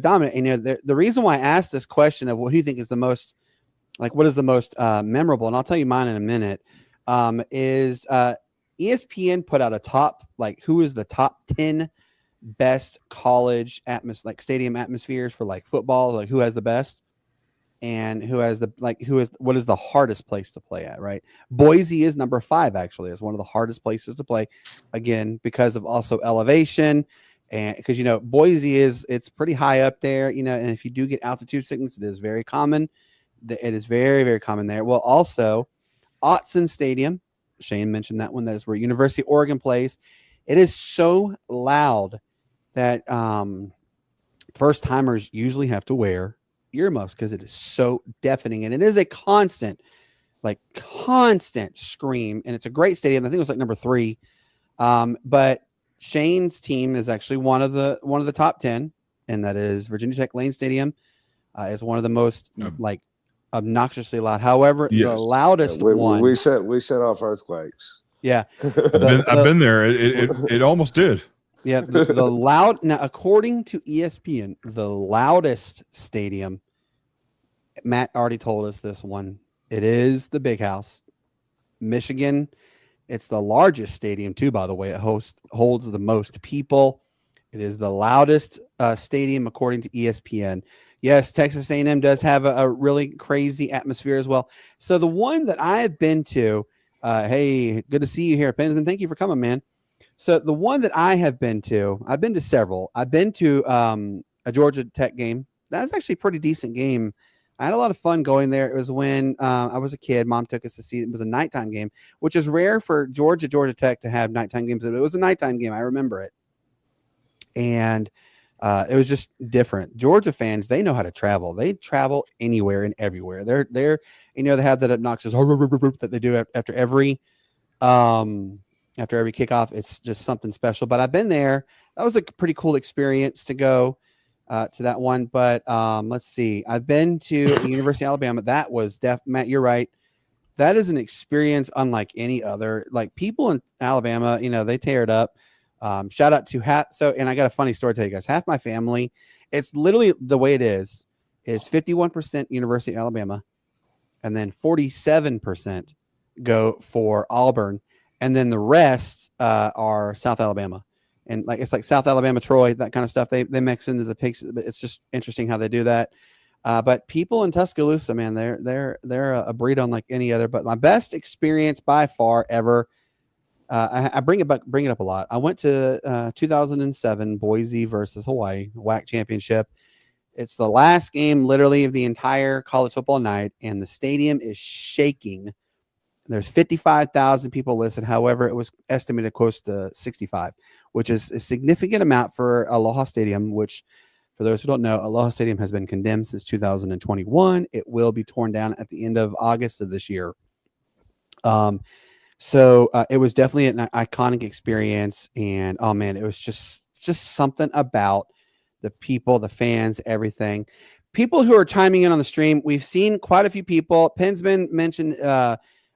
dominant. And the reason why I asked this question of what do you think is the most, what is the most memorable, and I'll tell you mine in a minute, is ESPN put out a top, who is the top 10 best college stadium atmospheres for football, who has the best. And what is the hardest place to play at, right? Boise is number 5, actually. It's one of the hardest places to play, again, because of also elevation. And because, Boise it's pretty high up there, and if you do get altitude sickness, it is very common. It is very, very common there. Well, also, Autzen Stadium, Shane mentioned that one. That is where University of Oregon plays. It is so loud that first timers usually have to wear earmuffs because it is so deafening, and it is a constant scream, and it's a great stadium. I think it was number 3, but Shane's team is actually one of the top 10, and that is Virginia Tech Lane Stadium. Is one of the most obnoxiously loud. However, the loudest one we set off earthquakes. Yeah, I've been there. It almost did. Yeah, the loud. Now, according to ESPN, the loudest stadium, Matt already told us this one. It is the Big House. Michigan. It's the largest stadium too, by the way. It holds the most people. It is the loudest stadium according to ESPN. Yes, Texas A&M does have a really crazy atmosphere as well. So the one that I have been to, hey, good to see you here, Pensman. Thank you for coming, man. So the one that I have been to, I've been to several. I've been to a Georgia Tech game. That was actually a pretty decent game. I had a lot of fun going there. It was when I was a kid. Mom took us to see. It was a nighttime game, which is rare for Georgia Tech to have nighttime games. But it was a nighttime game. I remember it. And it was just different. Georgia fans, they know how to travel. They travel anywhere and everywhere. They're they have that obnoxious that they do after every kickoff. It's just something special. But I've been there. That was a pretty cool experience to go to that one. But let's see. I've been to University of Alabama. That was Matt, you're right. That is an experience unlike any other. Like, people in Alabama, they tear it up. Shout out to and I got a funny story to tell you guys. Half my family, it's literally the way it is 51% University of Alabama, and then 47% go for Auburn, and then the rest are South Alabama. And it's like South Alabama, Troy, that kind of stuff. They mix into the picks. It's just interesting how they do that. But people in Tuscaloosa, man, they're a breed unlike any other. But my best experience by far ever. I bring it up a lot. I went to 2007 Boise versus Hawaii WAC championship. It's the last game literally of the entire college football night, and the stadium is shaking. There's 55,000 people listed. However, it was estimated close to 65, which is a significant amount for Aloha Stadium, which, for those who don't know, Aloha Stadium has been condemned since 2021. It will be torn down at the end of August of this year. So it was definitely an iconic experience, and oh man, it was just something about the people, the fans, everything. People who are chiming in on the stream, we've seen quite a few people. Pensman mentioned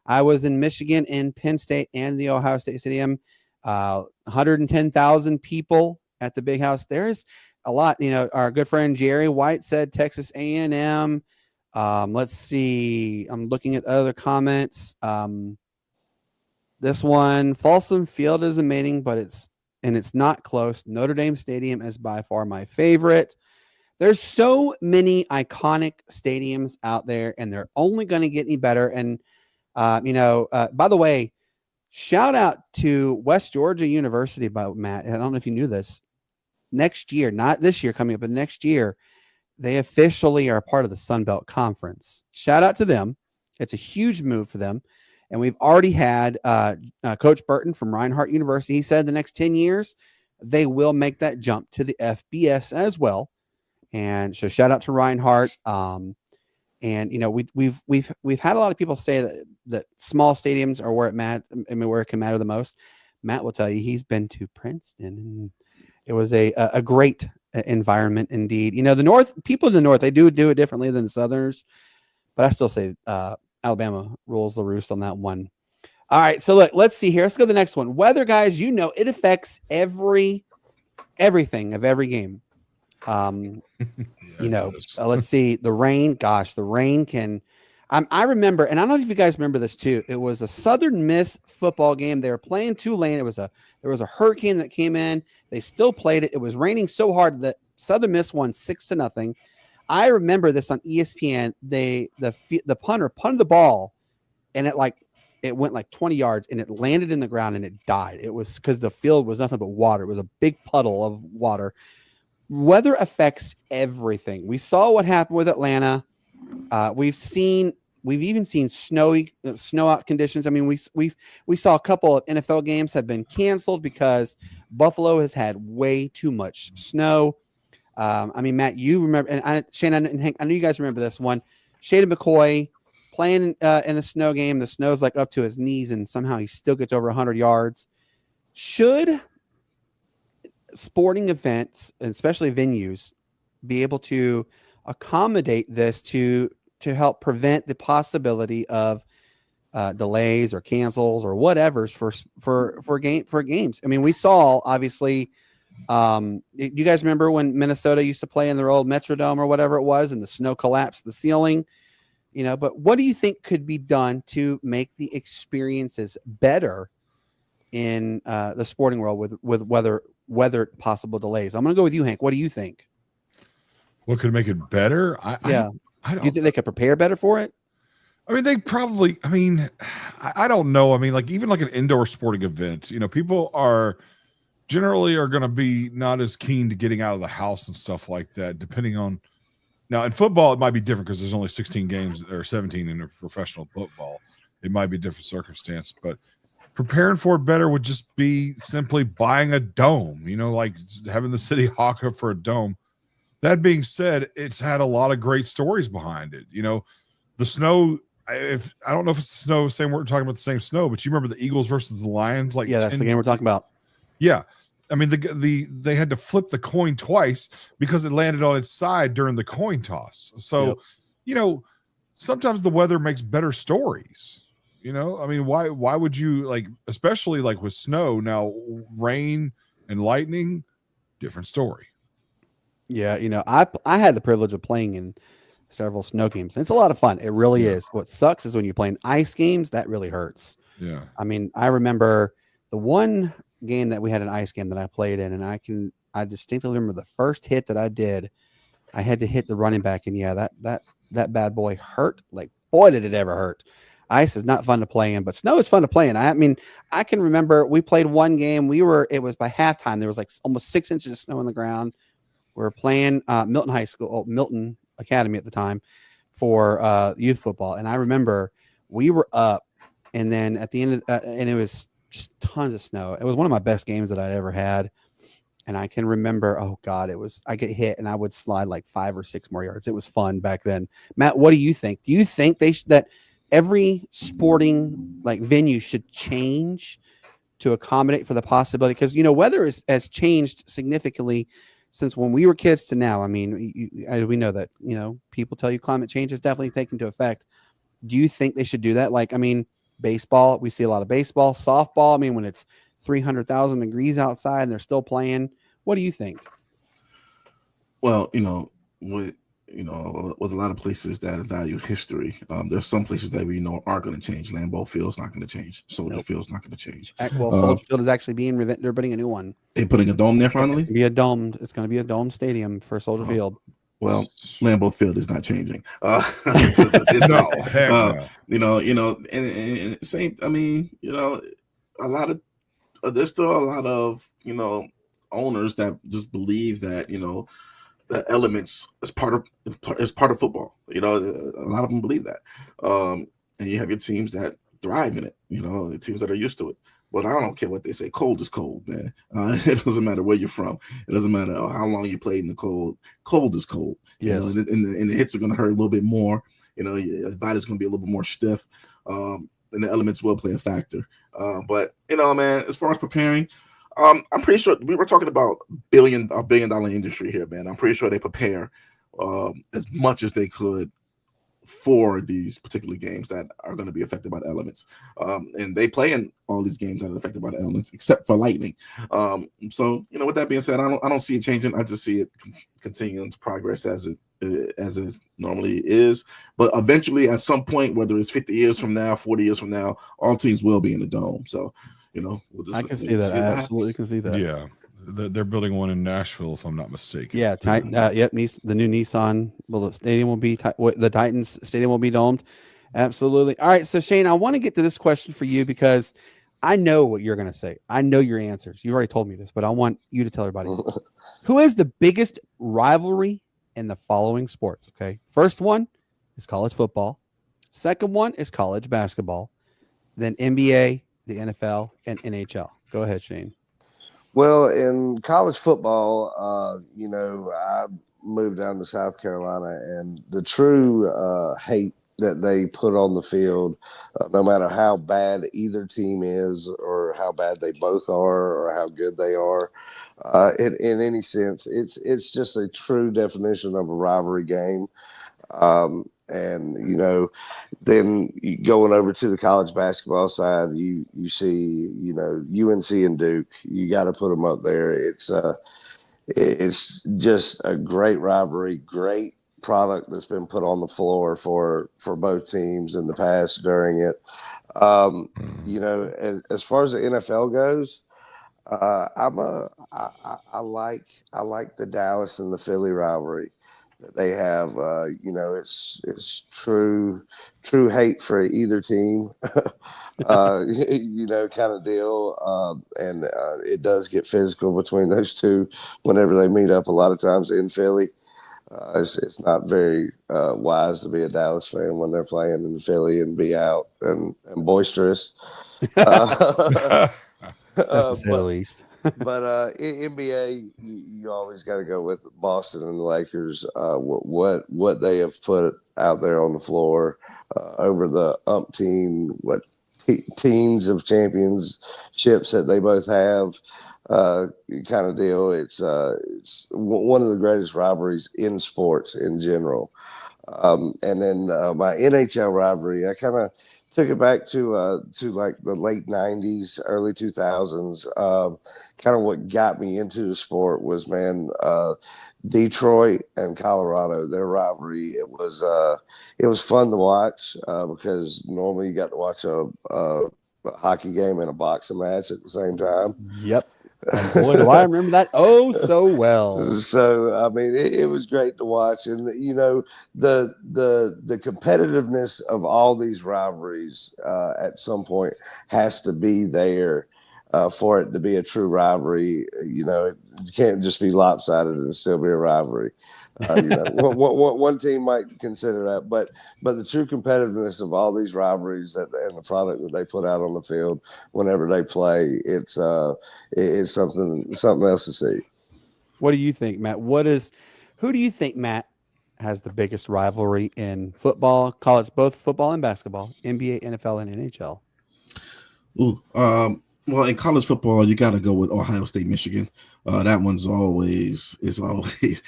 I was in Michigan, in Penn State, and the Ohio State Stadium. 110,000 people at the Big House. There's a lot. Our good friend Jerry White said Texas A&M. Let's see. I'm looking at other comments. This one, Folsom Field is amazing, but it's not close. Notre Dame Stadium is by far my favorite. There's so many iconic stadiums out there, and they're only going to get any better. And by the way, shout out to West Georgia University by Matt. I don't know if you knew this. Next year, not this year coming up, but next year, they officially are part of the Sun Belt Conference. Shout out to them. It's a huge move for them. And we've already had Coach Burton from Reinhardt University. He said the next 10 years, they will make that jump to the FBS as well. And so shout out to Reinhardt. And we've had a lot of people say that small stadiums are where where it can matter the most. Matt will tell you he's been to Princeton, and it was a great environment indeed. The people in the North, they do it differently than the Southerners, but I still say Alabama rules the roost on that one. All right, so let's see here. Let's go to the next one. Weather, guys, it affects everything of every game. Let's see. The rain, gosh, the rain can. I remember, and I don't know if you guys remember this too. It was a Southern Miss football game. They were playing Tulane. There was a hurricane that came in. They still played it. It was raining so hard that Southern Miss won 6-0. I remember this on ESPN. The punter punted the ball, and it went like 20 yards, and it landed in the ground, and it died. It was because the field was nothing but water. It was a big puddle of water. Weather affects everything. We saw what happened with Atlanta. We've even seen snow out conditions. I mean, we saw a couple of NFL games have been canceled because Buffalo has had way too much snow. Matt, you remember, and Shane and Hank, I know you guys remember this one. Shady McCoy playing in the snow game. The snow's like up to his knees, and somehow he still gets over 100 yards. Should sporting events, and especially venues, be able to accommodate this to help prevent the possibility of delays or cancels or whatever's for games? I mean, we saw obviously. You guys remember when Minnesota used to play in their old Metrodome or whatever it was, and the snow collapsed the ceiling? But what do you think could be done to make the experiences better in the sporting world with weather possible delays? I'm going to go with you, Hank. What do you think? What could make it better? I do you think they could prepare better for it? I mean, they probably. I mean, I don't know. I mean, like even like an indoor sporting event, people are generally going to be not as keen to getting out of the house and stuff like that. Depending on now in football, it might be different because there's only 16 games or 17 in a professional football. It might be a different circumstance, but preparing for it better would just be simply buying a dome. Like having the city hawk up for a dome. That being said, it's had a lot of great stories behind it. The snow. I don't know if it's the snow, we're talking about the same snow, but you remember the Eagles versus the Lions? Like, that's the game we're talking about. Yeah. I mean, they had to flip the coin twice because it landed on its side during the coin toss. So, sometimes the weather makes better stories. I mean, why would you especially like with snow now, rain and lightning, different story. Yeah. I had the privilege of playing in several snow games. It's a lot of fun. It really is. What sucks is when you're playing ice games, that really hurts. Yeah. I mean, I remember the one game that we had an ice game that I played in, and I distinctly remember the first hit that I did. I had to hit the running back, and that bad boy hurt. Like, boy, did it ever hurt. Ice is not fun to play in, but snow is fun to play in. I mean, I can remember we played one game. It was by halftime. There was like almost 6 inches of snow on the ground. We were playing Milton Academy at the time for youth football, and I remember we were up, and then at the end and it was just tons of snow. It was one of my best games that I'd ever had, and I can remember, oh God, I get hit and I would slide like 5 or 6 more yards. It was fun back then. Matt, what do you think? Do you think that every sporting venue should change to accommodate for the possibility? Because weather has changed significantly since when we were kids to now. I mean, we know that, people tell you climate change is definitely taking into effect. Do you think they should do that? Baseball, we see a lot of baseball, softball. I mean, when it's 300,000 degrees outside and they're still playing, what do you think? Well, with a lot of places that value history, there's some places that we know aren't going to change. Lambeau Field's not going to change. Soldier Field's not going to change. Well, Soldier Field is actually they're putting a new one. They're putting a dome there finally? It's going to be a domed stadium for Soldier Field. Well, Lambeau Field is not changing. And same. I mean, a lot of there's still a lot of owners that just believe that the elements is part of football. A lot of them believe that, and you have your teams that thrive in it. The teams that are used to it. But I don't care what they say. Cold is cold, man. It doesn't matter where you're from. It doesn't matter how long you played in the cold. Cold is cold. Yes. And the hits are going to hurt a little bit more. Your body's going to be a little bit more stiff. And the elements will play a factor. But man, as far as preparing, I'm pretty sure we were talking about a $1 billion industry here, man. I'm pretty sure they prepare as much as they could for these particular games that are going to be affected by the elements. And they play in all these games that are affected by the elements, except for lightning. So, with that being said, I don't see it changing. I just see it continuing to progress as it normally is. But eventually, at some point, whether it's 50 years from now, 40 years from now, all teams will be in the dome. So, I can see that. I absolutely can see that. Yeah. They're building one in Nashville, if I'm not mistaken. Yeah, yep. The new Nissan. Well, the stadium will be the Titans stadium will be domed. Absolutely. All right, so Shane, I want to get to this question for you because I know what you're going to say. I know your answers. You already told me this, but I want you to tell everybody who is the biggest rivalry in the following sports. Okay, first one is college football. Second one is college basketball. Then NBA, the NFL, and NHL. Go ahead, Shane. Well, in college football, I moved down to South Carolina, and the true hate that they put on the field, no matter how bad either team is or how bad they both are or how good they are, in any sense, it's just a true definition of a rivalry game. And then going over to the college basketball side, you see UNC and Duke. You got to put them up there. It's just a great rivalry, great product that's been put on the floor for both teams in the past during it. You know, as far as the NFL goes, I like the Dallas and the Philly rivalry that they have. You know, it's true hate for either team, you know, kind of deal. And it does get physical between those two whenever they meet up. A lot of times in Philly, it's not very wise to be a Dallas fan when they're playing in Philly and be out and boisterous. That's to say the least. But in NBA, you always got to go with Boston and the Lakers. What they have put out there on the floor over the teams of championships that they both have, kind of deal. It's one of the greatest rivalries in sports in general. And then my NHL rivalry, I kind of took it back to like the late 90s, early 2000s. Kind of what got me into the sport was, man, Detroit and Colorado, their rivalry. It was fun to watch because normally you got to watch a hockey game and a boxing match at the same time. Yep. And boy, do I remember that so well. So I mean, it was great to watch, and you know, the competitiveness of all these rivalries at some point has to be there for it to be a true rivalry. You know, it can't just be lopsided and still be a rivalry. You know, one team might consider that, but the true competitiveness of all these rivalries and the product that they put out on the field whenever they play, it's something else to see. What do you think, Matt? Who do you think, Matt, has the biggest rivalry in football? Call it both football and basketball, NBA, NFL, and NHL. Well, in college football, you got to go with Ohio State, Michigan. That one's always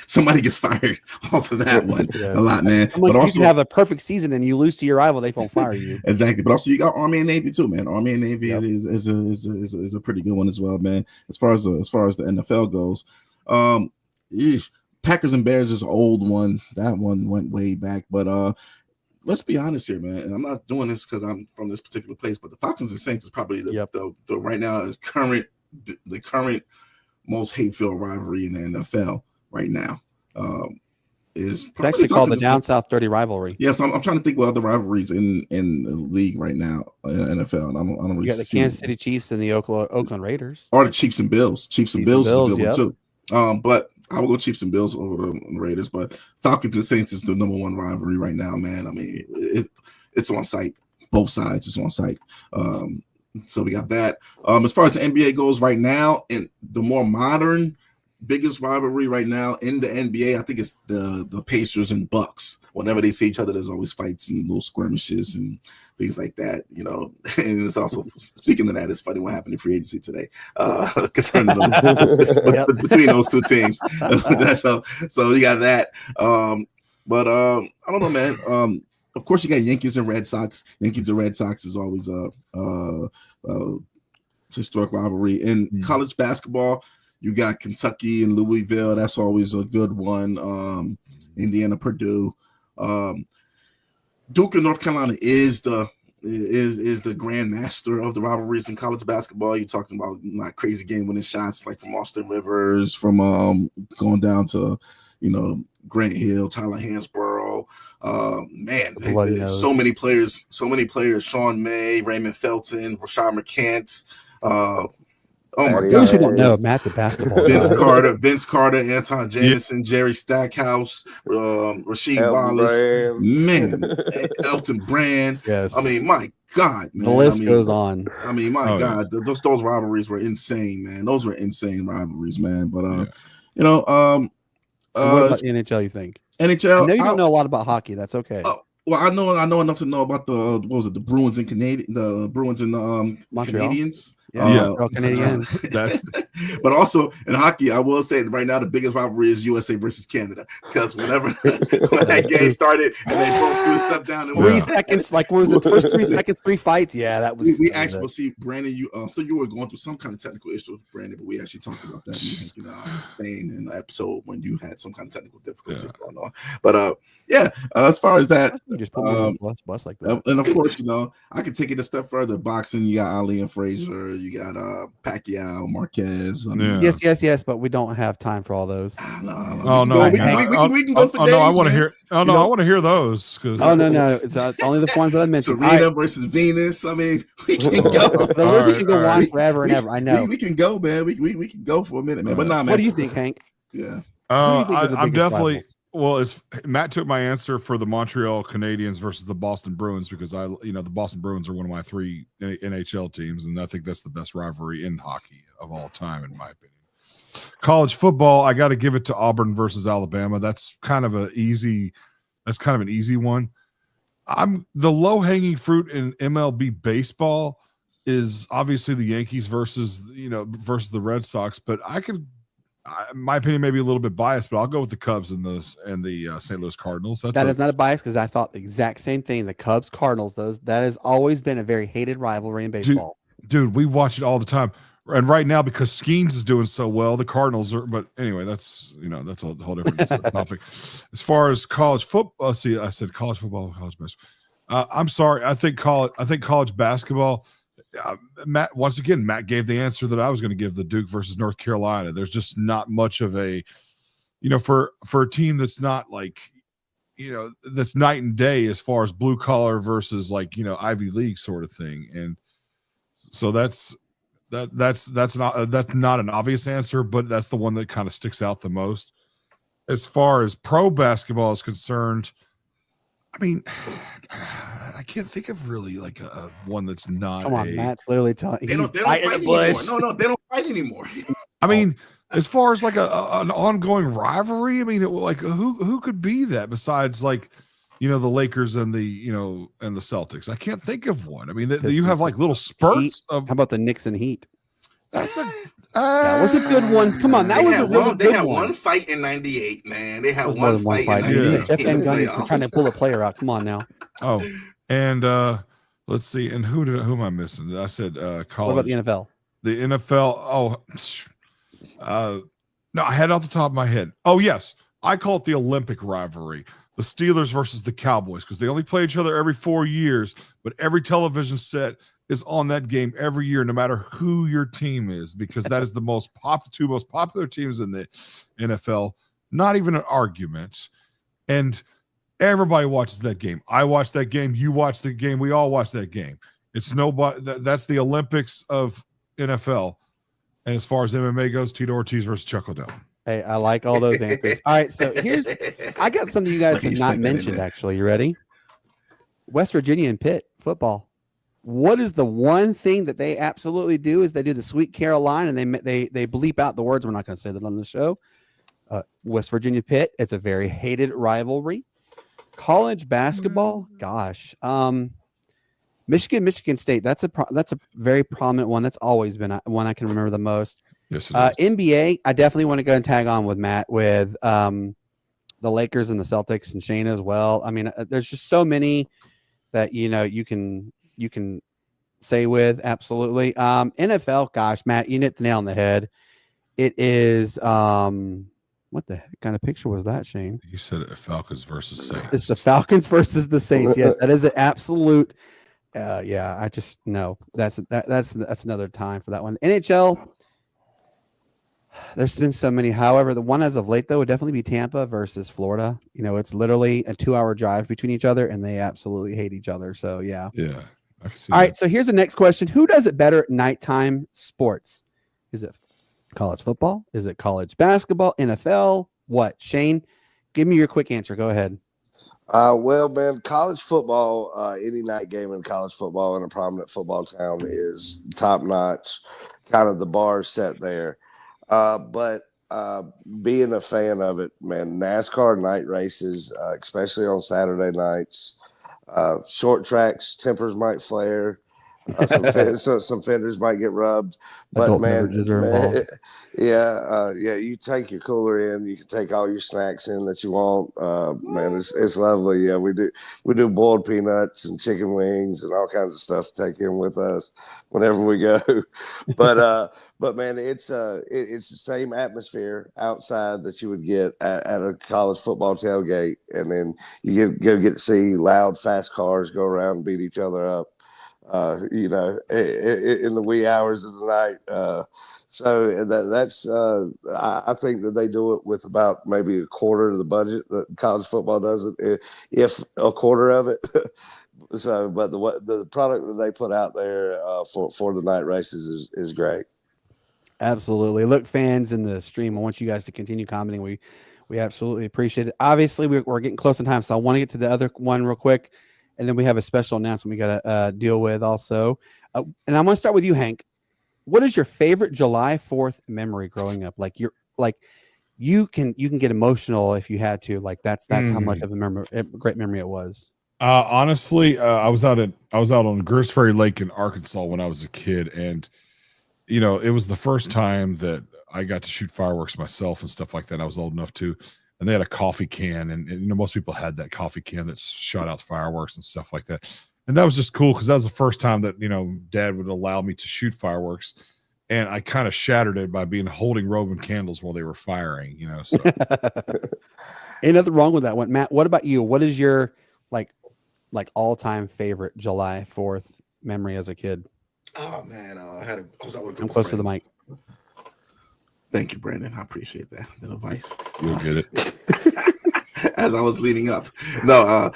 somebody gets fired off of that one a lot, man. But you can have a perfect season and you lose to your rival, they won't fire you. Exactly. But also you got Army and Navy too, man. Army and Navy is a pretty good one as well, man. As far as the NFL goes, Packers and Bears is an old one. That one went way back, but let's be honest here, man. And I'm not doing this because I'm from this particular place, but the Falcons and Saints is probably the right now is the current most hate-filled rivalry in the NFL right now. It's actually called the Down South Dirty Rivalry. Yes, I'm trying to think what other rivalries in the league right now in the NFL. And I don't really. You got the Kansas City Chiefs and the Oakland Raiders, or the Chiefs and Bills. Chiefs and Bills is a good one too. But I will go Chiefs and Bills over the Raiders, but Falcons and Saints is the number one rivalry right now, man. I mean, it's on site. Both sides is on site. So we got that. As far as the NBA goes right now, and the more modern, biggest rivalry right now in the NBA, I think it's the Pacers and Bucks. Whenever they see each other, there's always fights and little skirmishes and things like that, you know. And it's also, speaking of that, it's funny what happened in free agency today concerning between those two teams. So you got that. But I don't know, man. Of course, you got Yankees and Red Sox. Yankees and Red Sox is always a historic rivalry. In college basketball, you got Kentucky and Louisville. That's always a good one. Indiana, Purdue. Duke and North Carolina is the grand master of the rivalries in college basketball. You're talking about like crazy game-winning shots like from Austin Rivers, from going down to, you know, Grant Hill, Tyler Hansborough. Man, so many players. Sean May, Raymond Felton, Rashad McCants. Oh my God! Those who don't know, Matt's a basketball. Vince Carter, Anton Jameson, Jerry Stackhouse, Rasheed Wallace, man, Elton Brand. Yes, I mean, my God, man. The list goes on. I mean, my God, those rivalries were insane, man. Those were insane rivalries, man. But you know, what about the NHL? You think NHL? I know you don't know a lot about hockey. That's okay. Well, I know enough to know about the Bruins and the Bruins and Montreal? Canadians. Yeah, Canadians. But also in hockey, I will say right now the biggest rivalry is USA versus Canada, because whenever when that game started and they both threw stuff down, and 3 seconds, like what was it? First 3 seconds, 3 fights. Yeah, that was. We actually will see Brandon. So you were going through some kind of technical issue, Brandon, but we actually talked about that. Saying in the episode when you had some kind of technical difficulties going on. But as far as that, you just put me on the bus like that. And of course, I can take it a step further. Boxing, you got Ali and Frazier, you got Pacquiao, Marquez. Yes, but we don't have time for all those. No. We can go for days. I want to hear. I want to hear those. No, it's only the ones that I mentioned. Serena versus Venus. I mean, we can go. The list can go on forever and ever. I know. We can go, man. We can go for a minute, man. But man. What do you think, Hank? Yeah. I'm definitely rivals? Well. Matt took my answer for the Montreal Canadiens versus the Boston Bruins, because the Boston Bruins are one of my 3 NHL teams, and I think that's the best rivalry in hockey of all time, in my opinion. College football, I got to give it to Auburn versus Alabama. That's kind of an easy one. The low-hanging fruit in MLB baseball is obviously the Yankees versus the Red Sox, but my opinion may be a little bit biased, but I'll go with the Cubs and the St. Louis Cardinals. That is not a bias, because I thought the exact same thing. The Cubs Cardinals, that has always been a very hated rivalry in baseball. Dude, we watch it all the time. And right now, because Skeens is doing so well, the Cardinals are. But anyway, that's a whole different topic. As far as college football, I said college football, college basketball. I'm sorry. I think college basketball. Matt gave the answer that I was going to give: the Duke versus North Carolina. There's just not much of a, for a team that's not like, that's night and day as far as blue collar versus Ivy League sort of thing. And so that's not an obvious answer, but that's the one that kind of sticks out the most. As far as pro basketball is concerned, I mean, I can't think of really like a one that's not. Come on, Matt's literally telling. They don't fight anymore. No, they don't fight anymore. I mean, as far as like an ongoing rivalry, I mean, who could be that besides the Lakers and the Celtics? I can't think of one. I mean, you have like little spurts of. How about the Knicks and Heat? That's that was a good one. Come on, that was a really good one. They had one fight in '98, man. They had one fight in '98. Jeff Van Gundy trying to pull a player out. Come on now. Oh, and let's see. And who am I missing? I said college. What about the NFL? The NFL. No, I had it off the top of my head. Oh yes, I call it the Olympic rivalry. The Steelers versus the Cowboys, because they only play each other every 4 years, but every television set is on that game every year, no matter who your team is, because that is the two most popular teams in the NFL. Not even an argument. And everybody watches that game. I watch that game. You watch the game. We all watch that game. It's nobody. That's the Olympics of NFL. And as far as MMA goes, Tito Ortiz versus Chuck Liddell. Hey, I like all those answers. All right, so I got something you guys have not mentioned, actually. You ready? West Virginia and Pitt football. What is the one thing that they absolutely do is they do the Sweet Caroline, and they bleep out the words. We're not going to say that on the show. West Virginia Pitt. It's a very hated rivalry. College basketball. Gosh. Michigan State. That's a very prominent one. That's always been one I can remember the most. Yes, NBA, I definitely want to go and tag on with Matt with the Lakers and the Celtics and Shane as well. I mean, there's just so many that you can say with absolutely. NFL, gosh, Matt, you hit the nail on the head. It is what the heck kind of picture was that, Shane? You said it, Falcons versus Saints. It's the Falcons versus the Saints. Yes, that is an absolute. I just no. That's another time for that one. NHL. There's been so many. However, the one as of late, though, would definitely be Tampa versus Florida. It's literally a 2-hour drive between each other, and they absolutely hate each other. So, yeah. Yeah. I can see All right. So here's the next question. Who does it better at nighttime sports? Is it college football? Is it college basketball? NFL? What? Shane, give me your quick answer. Go ahead. Well, man, college football, any night game in college football in a prominent football town is top notch. Kind of the bar set there. But being a fan of it, man, NASCAR night races, especially on Saturday nights, short tracks, tempers might flare. Some fenders might get rubbed, but Adult man, beverages are involved. yeah. You take your cooler in, you can take all your snacks in that you want. Man, it's lovely. Yeah, we do boiled peanuts and chicken wings and all kinds of stuff to take in with us whenever we go. But man, it's the same atmosphere outside that you would get at a college football tailgate, and then you go get to see loud, fast cars go around and beat each other up. In the wee hours of the night. So that's I think that they do it with about maybe a quarter of the budget that college football does it, if a quarter of it. So, but the product that they put out there for the night races is great. Absolutely. Look, fans in the stream, I want you guys to continue commenting. We absolutely appreciate it. Obviously, we're getting close in time, so I want to get to the other one real quick. And then we have a special announcement we got to deal with also. And I'm going to start with you, Hank. What is your favorite July 4th memory growing up? Like you can get emotional if you had to. Like that's how much of a great memory it was. Honestly, I was out on Gers Ferry Lake in Arkansas when I was a kid, and it was the first time that I got to shoot fireworks myself and stuff like that. I was old enough to. And they had a coffee can, and most people had that coffee can that shot out fireworks and stuff like that. And that was just cool because that was the first time that Dad would allow me to shoot fireworks, and I kind of shattered it by holding Roman candles while they were firing. So. Ain't nothing wrong with that one, Matt. What about you? What is your like all-time favorite July 4th memory as a kid? Oh man, I was out with a group I'm of close to the friends. mic. Thank you, Brandon. I appreciate that advice. You'll get it. As I was leading up. No,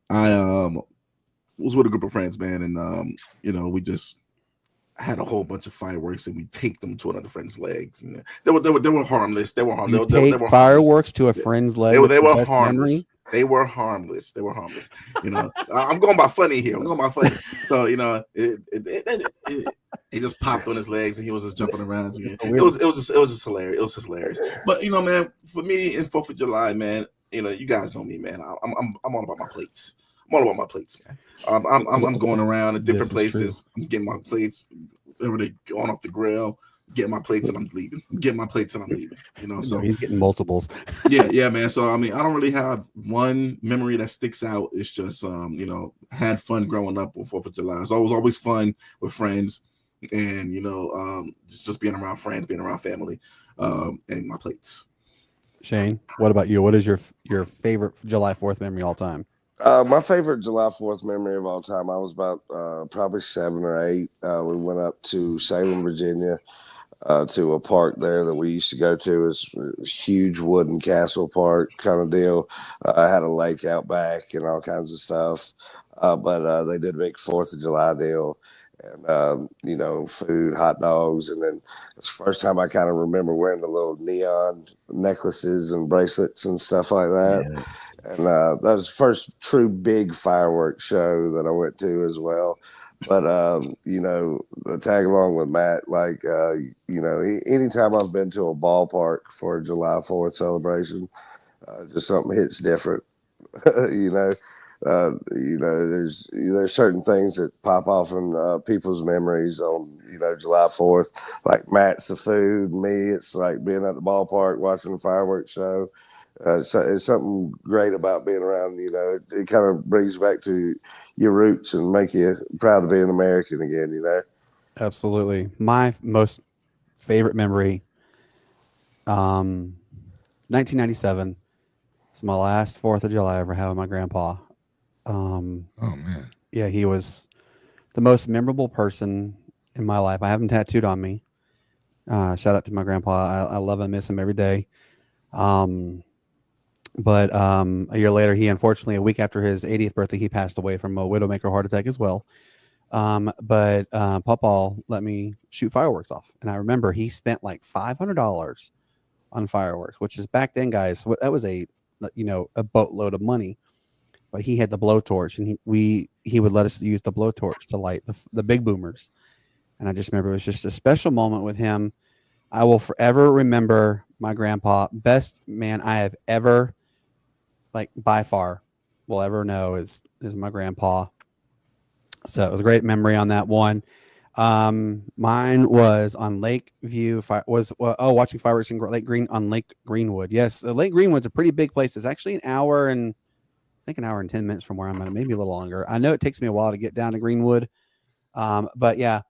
I was with a group of friends, man, and we just had a whole bunch of fireworks, and we taped them to another friend's legs, and they were harmless. They were harmless. They were fireworks to a friend's leg. They were harmless. Memory? They were harmless. They were harmless. I'm going by funny here. I'm going by funny. So he just popped on his legs and he was just jumping around. It was just hilarious. It was just hilarious. But man, for me in 4th of July, man, you guys know me, man. I'm all about my plates. I'm all about my plates, man. I'm going around to different places. I'm getting my plates. Whenever they going off the grill, getting my plates and I'm leaving. I'm getting my plates and I'm leaving. So he's getting multiples. yeah, man. So I don't really have one memory that sticks out. It's just had fun growing up on 4th of July. It was always fun with friends, and just being around friends, being around family, and my plates. Shane, what about you? What is your favorite July 4th memory all time? My favorite July 4th memory of all time, I was about probably 7 or 8. We went up to Salem, Virginia, to a park there that we used to go to. It was a huge wooden castle park kind of deal. I had a lake out back and all kinds of stuff. But they did a big 4th of July deal. And food, hot dogs, and then it's the first time I kind of remember wearing the little neon necklaces and bracelets and stuff like that. Yes. And that was the first true big fireworks show that I went to as well. But tag along with Matt, anytime I've been to a ballpark for a July 4th celebration, just something hits different. There's certain things that pop off in people's memories on July 4th. Like Matt's the food, me it's like being at the ballpark watching the fireworks show. So it's something great about being around. It kind of brings you back to your roots and make you proud to be an American again. Absolutely. My most favorite memory, 1997. It's my last 4th of July I ever had with my grandpa. Oh man. Yeah, he was the most memorable person in my life. I have him tattooed on me. Shout out to my grandpa. I love and miss him every day. But a year later, he unfortunately, a week after his 80th birthday, he passed away from a widowmaker heart attack as well. But Papa let me shoot fireworks off, and I remember he spent like $500 on fireworks, which is back then, guys. That was a boatload of money. But he had the blowtorch, and he would let us use the blowtorch to light the big boomers. And I just remember it was just a special moment with him. I will forever remember my grandpa. Best man I have ever, by far, will ever know is my grandpa. So it was a great memory on that one. Mine was on Lakeview. Watching fireworks in Lake Greenwood. Yes, Lake Greenwood's a pretty big place. It's actually an hour and 10 minutes from where I'm at, maybe a little longer. I know it takes me a while to get down to Greenwood. But yeah,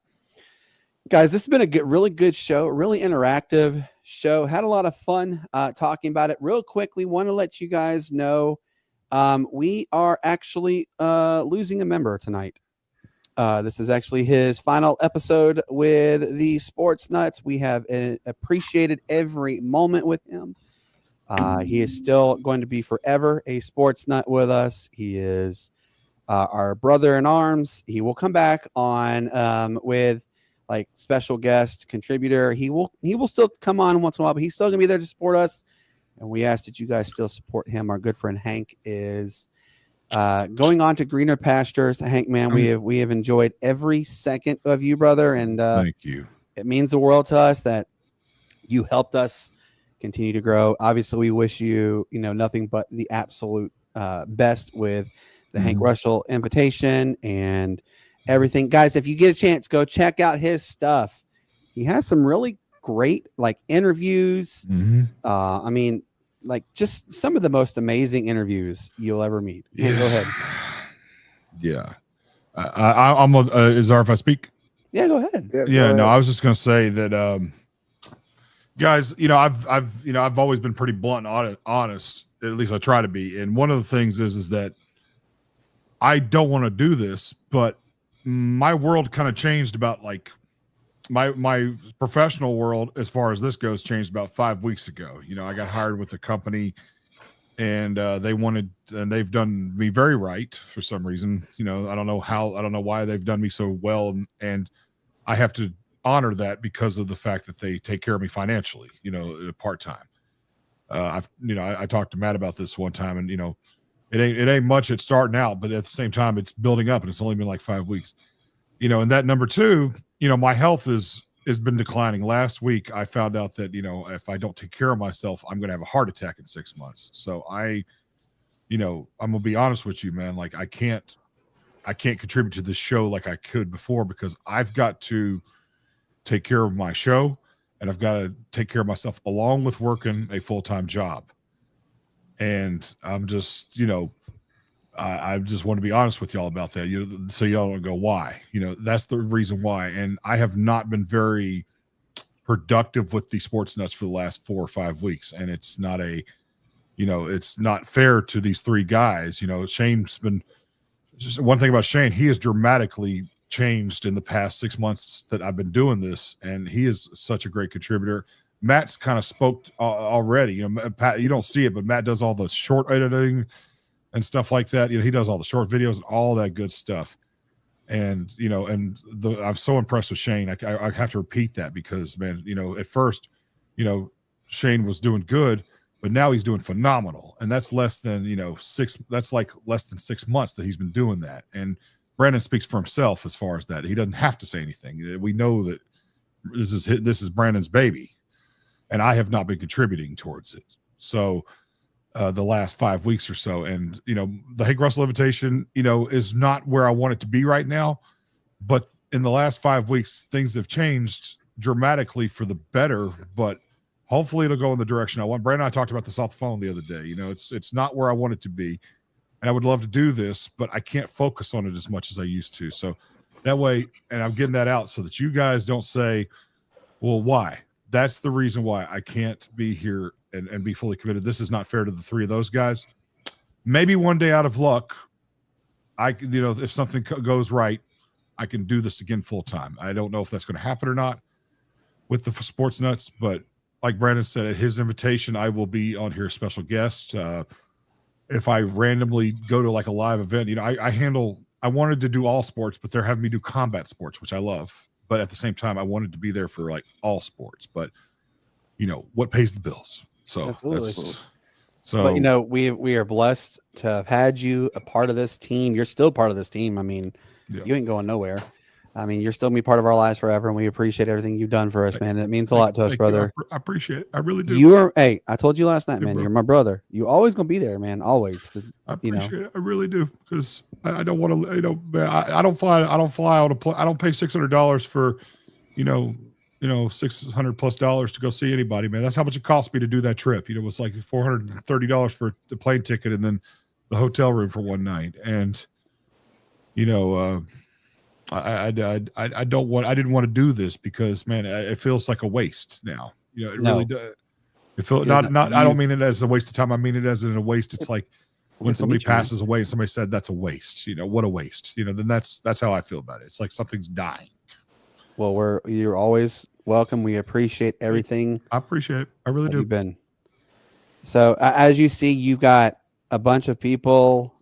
guys, this has been a really good show, really interactive show. Had a lot of fun talking about it. Real quickly, want to let you guys know we are actually losing a member tonight. This is actually his final episode with the Sportz Nutz. We have appreciated every moment with him. He is still going to be forever a Sportz Nut with us. He is our brother in arms. He will come back on with like special guest contributor. He will still come on once in a while, but he's still gonna be there to support us. And we ask that you guys still support him. Our good friend Hank is going on to greener pastures. Hank, man, we have enjoyed every second of you, brother, and thank you. It means the world to us that you helped us continue to grow. Obviously, we wish you nothing but the absolute best with the Hank Russell invitation and everything. Guys, if you get a chance, go check out his stuff. He has some really great interviews. I mean, just some of the most amazing interviews you'll ever meet. Yeah. Go ahead. Yeah. I'm is there if I speak? Yeah, go ahead. Yeah, no, I was just going to say that guys, I've always been pretty blunt and honest, at least I try to be. And one of the things is that I don't want to do this, but my world kind of changed about my professional world as far as this goes changed about 5 weeks ago. I got hired with the company and they've done me very right for some reason. I don't know why they've done me so well. And I have to honor that because of the fact that they take care of me financially, part-time. I talked to Matt about this one time and, it ain't much at starting out, but at the same time it's building up and it's only been like 5 weeks, and that number two, my health has been declining. Last week, I found out that, if I don't take care of myself, I'm going to have a heart attack in 6 months. So I'm going to be honest with you, man. I can't contribute to this show like I could before because I've got to take care of my show and I've got to take care of myself along with working a full-time job. And I'm just, I just want to be honest with y'all about that, so y'all don't go, why? That's the reason why. And I have not been very productive with the Sportz Nutz for the last 4 or 5 weeks. And it's not it's not fair to these three guys. Shane's been just one thing about Shane. He has dramatically changed in the past 6 months that I've been doing this. And he is such a great contributor. Matt's kind of spoke already. Pat, you don't see it, but Matt does all the short editing and stuff like that. He does all the short videos and all that good stuff. And I'm so impressed with Shane. I have to repeat that because, man, at first, Shane was doing good, but now he's doing phenomenal. And that's less than 6 months that he's been doing that. And Brandon speaks for himself as far as that. He doesn't have to say anything. We know that this is Brandon's baby. And I have not been contributing towards it. So the last 5 weeks or so. And, the Hank Russell invitation, is not where I want it to be right now. But in the last 5 weeks, things have changed dramatically for the better. But hopefully it'll go in the direction I want. Brandon and I talked about this off the phone the other day. It's not where I want it to be. And I would love to do this, but I can't focus on it as much as I used to. So that way, and I'm getting that out so that you guys don't say, well, why? That's the reason why I can't be here and be fully committed. This is not fair to the three of those guys. Maybe one day out of luck, if something goes right, I can do this again full time. I don't know if that's going to happen or not with the Sportz Nutz, but like Brandon said, at his invitation, I will be on here as special guest. If I randomly go to a live event, I wanted to do all sports, but they're having me do combat sports, which I love. But at the same time, I wanted to be there for all sports. But what pays the bills? So absolutely. But we are blessed to have had you a part of this team. You're still part of this team. I mean, You ain't going nowhere. I mean, you're still gonna be part of our lives forever, and we appreciate everything you've done for us, man. It means a lot to us, brother. I appreciate it. I really do. You are. Hey, I told you last night, Yeah, man. bro. You're my brother. You always gonna be there, man. Always. I appreciate it. I really do, because I don't want to. Man, I don't fly. I don't fly out. I don't pay $600 for, $600+ to go see anybody, man. That's how much it cost me to do that trip. It was like $430 for the plane ticket and then the hotel room for one night. And I didn't want to do this because, man, it feels like a waste now. It really does. It feels not. I don't mean it as a waste of time. I mean it as in a waste. It's like when somebody passes away and somebody said that's a waste. What a waste. Then that's how I feel about it. It's like something's dying. Well, you're always welcome. We appreciate everything. I appreciate it. I really do. You've been. So as you see, you got a bunch of people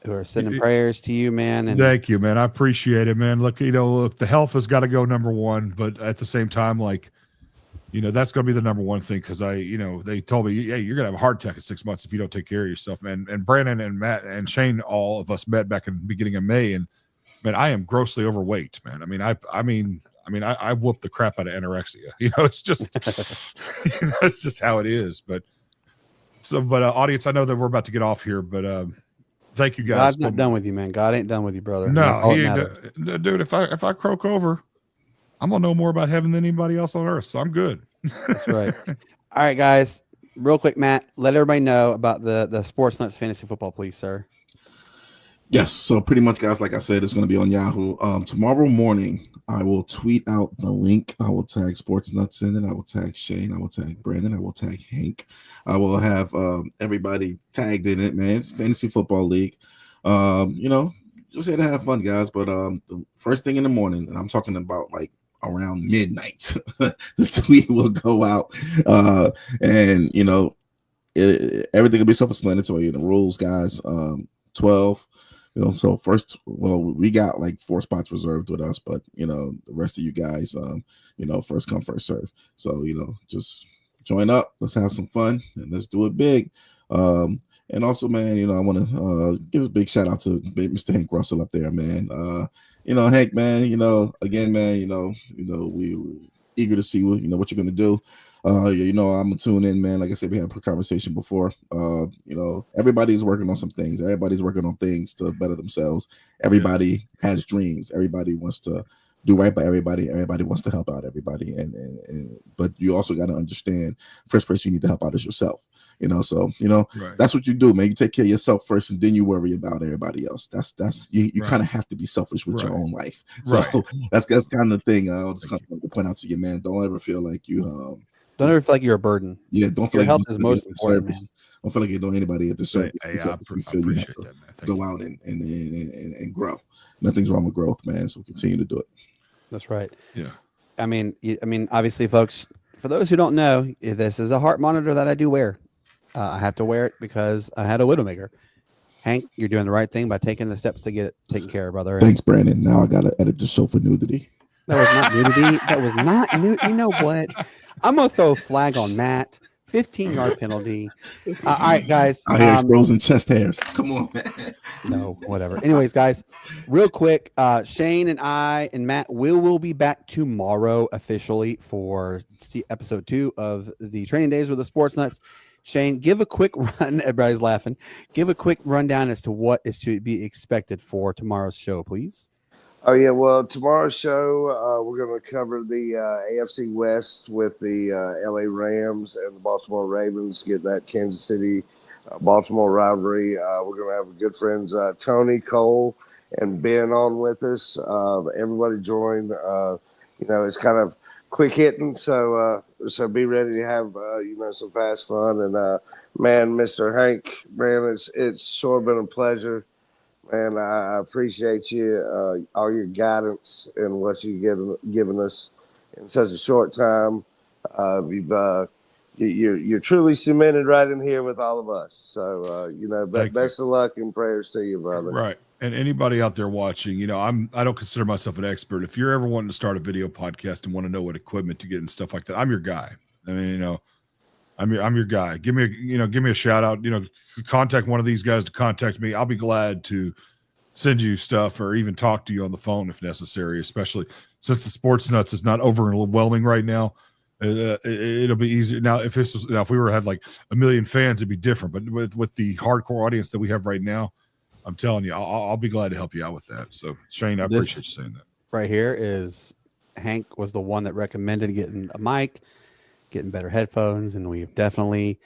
who are sending prayers to you, man. And thank you, man. I appreciate it, man. Look, the health has got to go number one, but at the same time, that's going to be the number one thing. Cause they told me, hey, you're going to have a heart attack in 6 months if you don't take care of yourself, man. And Brandon and Matt and Shane, all of us met back in the beginning of May, and man, I am grossly overweight, man. I whoop the crap out of anorexia. It's just, it's just how it is. But audience, I know that we're about to get off here, but, thank you guys. God's not done with you, man. God ain't done with you, brother. No, he ain't. Dude, if I croak over, I'm gonna know more about heaven than anybody else on earth. So I'm good. That's right. All right, guys. Real quick, Matt, let everybody know about the Sportz Nutz fantasy football, please, sir. Yes. So pretty much, guys, like I said, it's going to be on Yahoo. Tomorrow morning, I will tweet out the link. I will tag Sportz Nutz in it. I will tag Shane. I will tag Brandon. I will tag Hank. I will have everybody tagged in it, man. It's Fantasy Football League. Just here to have fun, guys. But the first thing in the morning, and I'm talking about like around midnight, the tweet will go out. And everything will be self-explanatory. The rules, guys. 12. So first, we got like 4 spots reserved with us, but the rest of you guys, first come, first serve. So just join up. Let's have some fun and let's do it big. And also, man, I want to give a big shout out to Mr. Hank Russell up there, man. Hank, man, again, man, we were eager to see what you're gonna do. I'm gonna tune in, man. Like I said, we had a conversation before. Everybody's working on some things. Everybody's working on things to better themselves. Everybody has dreams. Everybody wants to do right by everybody. Everybody wants to help out everybody. But you also got to understand, first person you need to help out is yourself. Right. That's what you do, man. You take care of yourself first, and then you worry about everybody else. That's you right. Kind of have to be selfish with your own life. So that's kind of the thing. I was just kind of point out to you, man. Don't ever feel like you don't ever feel like you're a burden. Yeah, don't feel your like health is most important, man. Don't feel like you're doing anybody at the service. Hey, I appreciate that, man. Go out and grow. Nothing's wrong with growth, man. So continue to do it. That's right. Yeah. I mean, obviously, folks, for those who don't know, this is a heart monitor that I do wear. I have to wear it because I had a widowmaker. Hank, you're doing the right thing by taking the steps to get it taken care of, brother. Thanks, Brandon. Now I got to edit the show for nudity. That was not nudity. That was not new. You know what? I'm going to throw a flag on Matt. 15-yard penalty. All right, guys. I hear exposing chest hairs. Come on, man. No, whatever. Anyways, guys, real quick, Shane and I and Matt will be back tomorrow officially for episode 2 of the Training Days with the Sportz Nutz. Shane, give a quick run. Everybody's laughing. Give a quick rundown as to what is to be expected for tomorrow's show, please. Oh, yeah. Well, tomorrow's show, we're going to cover the AFC West with the LA Rams and the Baltimore Ravens, get that Kansas City Baltimore rivalry. We're going to have good friends Tony, Cole, and Ben on with us. Everybody join. It's kind of quick hitting, so be ready to have some fast fun. And man, Mr. Hank, man, it's sure been a pleasure. Man, I appreciate you, all your guidance and what you've given us in such a short time. You're truly cemented right in here with all of us. So, best of luck and prayers to you, brother. Right. And anybody out there watching, I don't consider myself an expert. If you're ever wanting to start a video podcast and want to know what equipment to get and stuff like that, I'm your guy. I mean, I'm your guy. Give me a shout out, contact one of these guys to contact me. I'll be glad to send you stuff or even talk to you on the phone if necessary, especially since the Sportz Nutz is not overwhelming right now. It'll be easier now. If we had like 1 million fans, it'd be different. But with the hardcore audience that we have right now, I'm telling you, I'll be glad to help you out with that. So Shane, I appreciate you saying that. Right here is Hank was the one that recommended getting a mic, getting better headphones, and we've definitely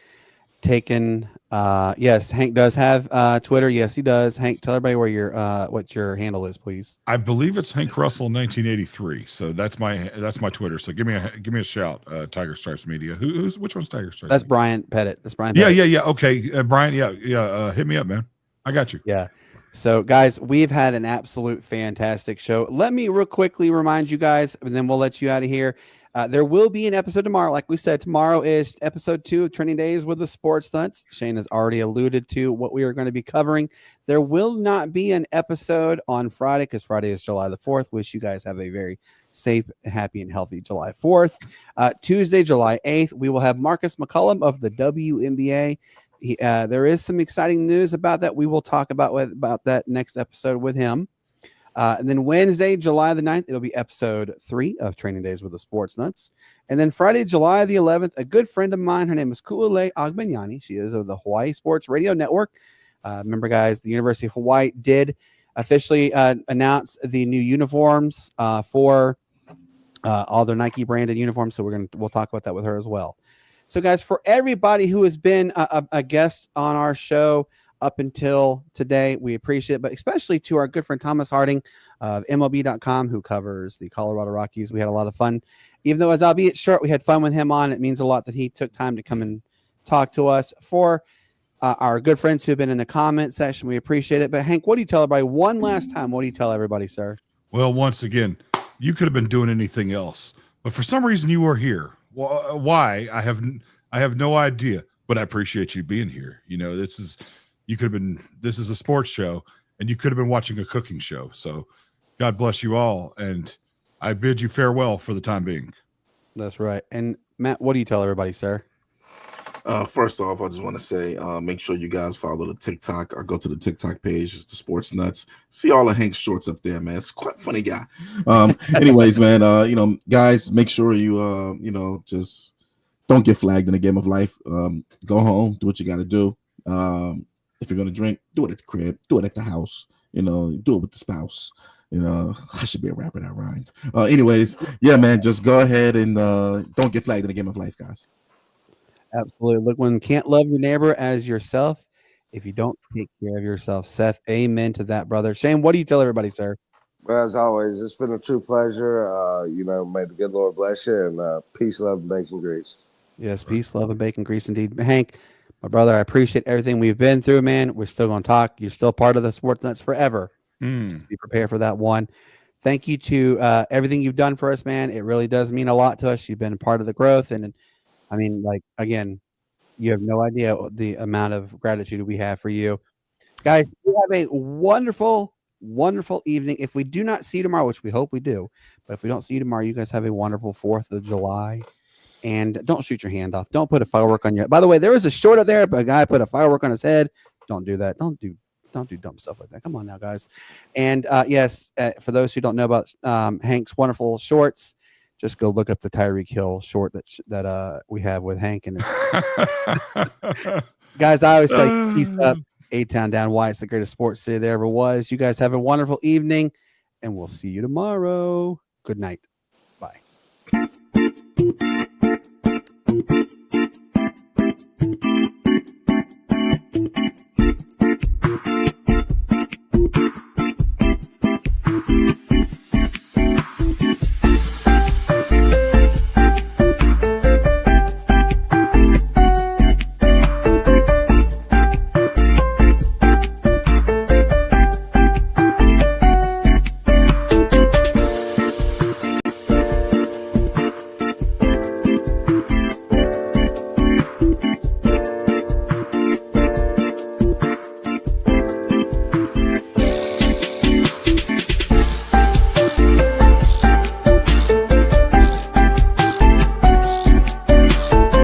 taken. Yes, Hank does have Twitter. Yes, he does. Hank, tell everybody where what your handle is, please. I believe it's Hank Russell 1983. So that's my Twitter. So give me a shout. Tiger Stripes Media. Which one's Tiger Stripes? That's Brian Pettit. That's Brian. Yeah. Okay, Brian. Yeah. Hit me up, man. I got you. Yeah. So, guys, we've had an absolute fantastic show. Let me real quickly remind you guys, and then we'll let you out of here. There will be an episode tomorrow. Like we said, tomorrow is episode 2 of Training Days with the Sportz Nutz. Shane has already alluded to what we are going to be covering. There will not be an episode on Friday because Friday is July the 4th. Wish you guys have a very safe, happy, and healthy July 4th. Tuesday, July 8th, we will have Marcus McCullum of the WNBA. There is some exciting news about that. We will talk about that next episode with him. And then Wednesday, July the 9th, it'll be episode 3 of Training Days with the Sportz Nutz. And then Friday, July the 11th, a good friend of mine, her name is Ku'ule Agbenyani. She is of the Hawaii Sports Radio Network. Remember, guys, the University of Hawaii did officially announce the new uniforms for all their Nike branded uniforms. So we'll talk about that with her as well. So, guys, for everybody who has been a guest on our show up until today, we appreciate it, but especially to our good friend Thomas Harding of MLB.com, who covers the Colorado Rockies. We had a lot of fun. Even though, as albeit short, we had fun with him on. It means a lot that he took time to come and talk to us. For our good friends who have been in the comment section, we appreciate it. But, Hank, what do you tell everybody one last time? What do you tell everybody, sir? Well, once again, you could have been doing anything else, but for some reason you were here. Well, why? I have no idea, but I appreciate you being here. You know, this is a sports show, and you could have been watching a cooking show. So God bless you all, and I bid you farewell for the time being. That's right. And Matt, what do you tell everybody, sir? First off, I just want to say, make sure you guys follow the TikTok or go to the TikTok page. It's the Sportz Nutz. See all of Hank's shorts up there, man. It's quite a funny guy. Anyways, man, guys, make sure you, just don't get flagged in the game of life. Go home, do what you got to do. If you're going to drink, do it at the crib, do it at the house, do it with the spouse. I should be a rapper that rhymed. Anyways, yeah, man, just go ahead and don't get flagged in the game of life, guys. Absolutely. Look, one can't love your neighbor as yourself if you don't take care of yourself. Seth, amen to that, brother. Shane, what do you tell everybody, sir? Well, as always, it's been a true pleasure. May the good Lord bless you, and peace, love, and bacon grease. Yes, peace, love, and bacon grease indeed. Hank, my brother, I appreciate everything we've been through, man. We're still going to talk. You're still part of the Sportz Nutz forever. Be prepared for that one. Thank you to everything you've done for us, man. It really does mean a lot to us. You've been part of the growth, and I mean, again, you have no idea the amount of gratitude we have for you. Guys, we have a wonderful, wonderful evening. If we do not see you tomorrow, which we hope we do, but if we don't see you tomorrow, you guys have a wonderful 4th of July. And don't shoot your hand off. Don't put a firework on your. By the way, there was a short up there, but a guy put a firework on his head. Don't do that. Don't do dumb stuff like that. Come on now, guys. And yes, for those who don't know about Hank's wonderful shorts, just go look up the Tyreek Hill short that we have with Hank. And guys, I always say peace up, A-Town down. Why it's the greatest sports city there ever was. You guys have a wonderful evening, and we'll see you tomorrow. Good night. Bye.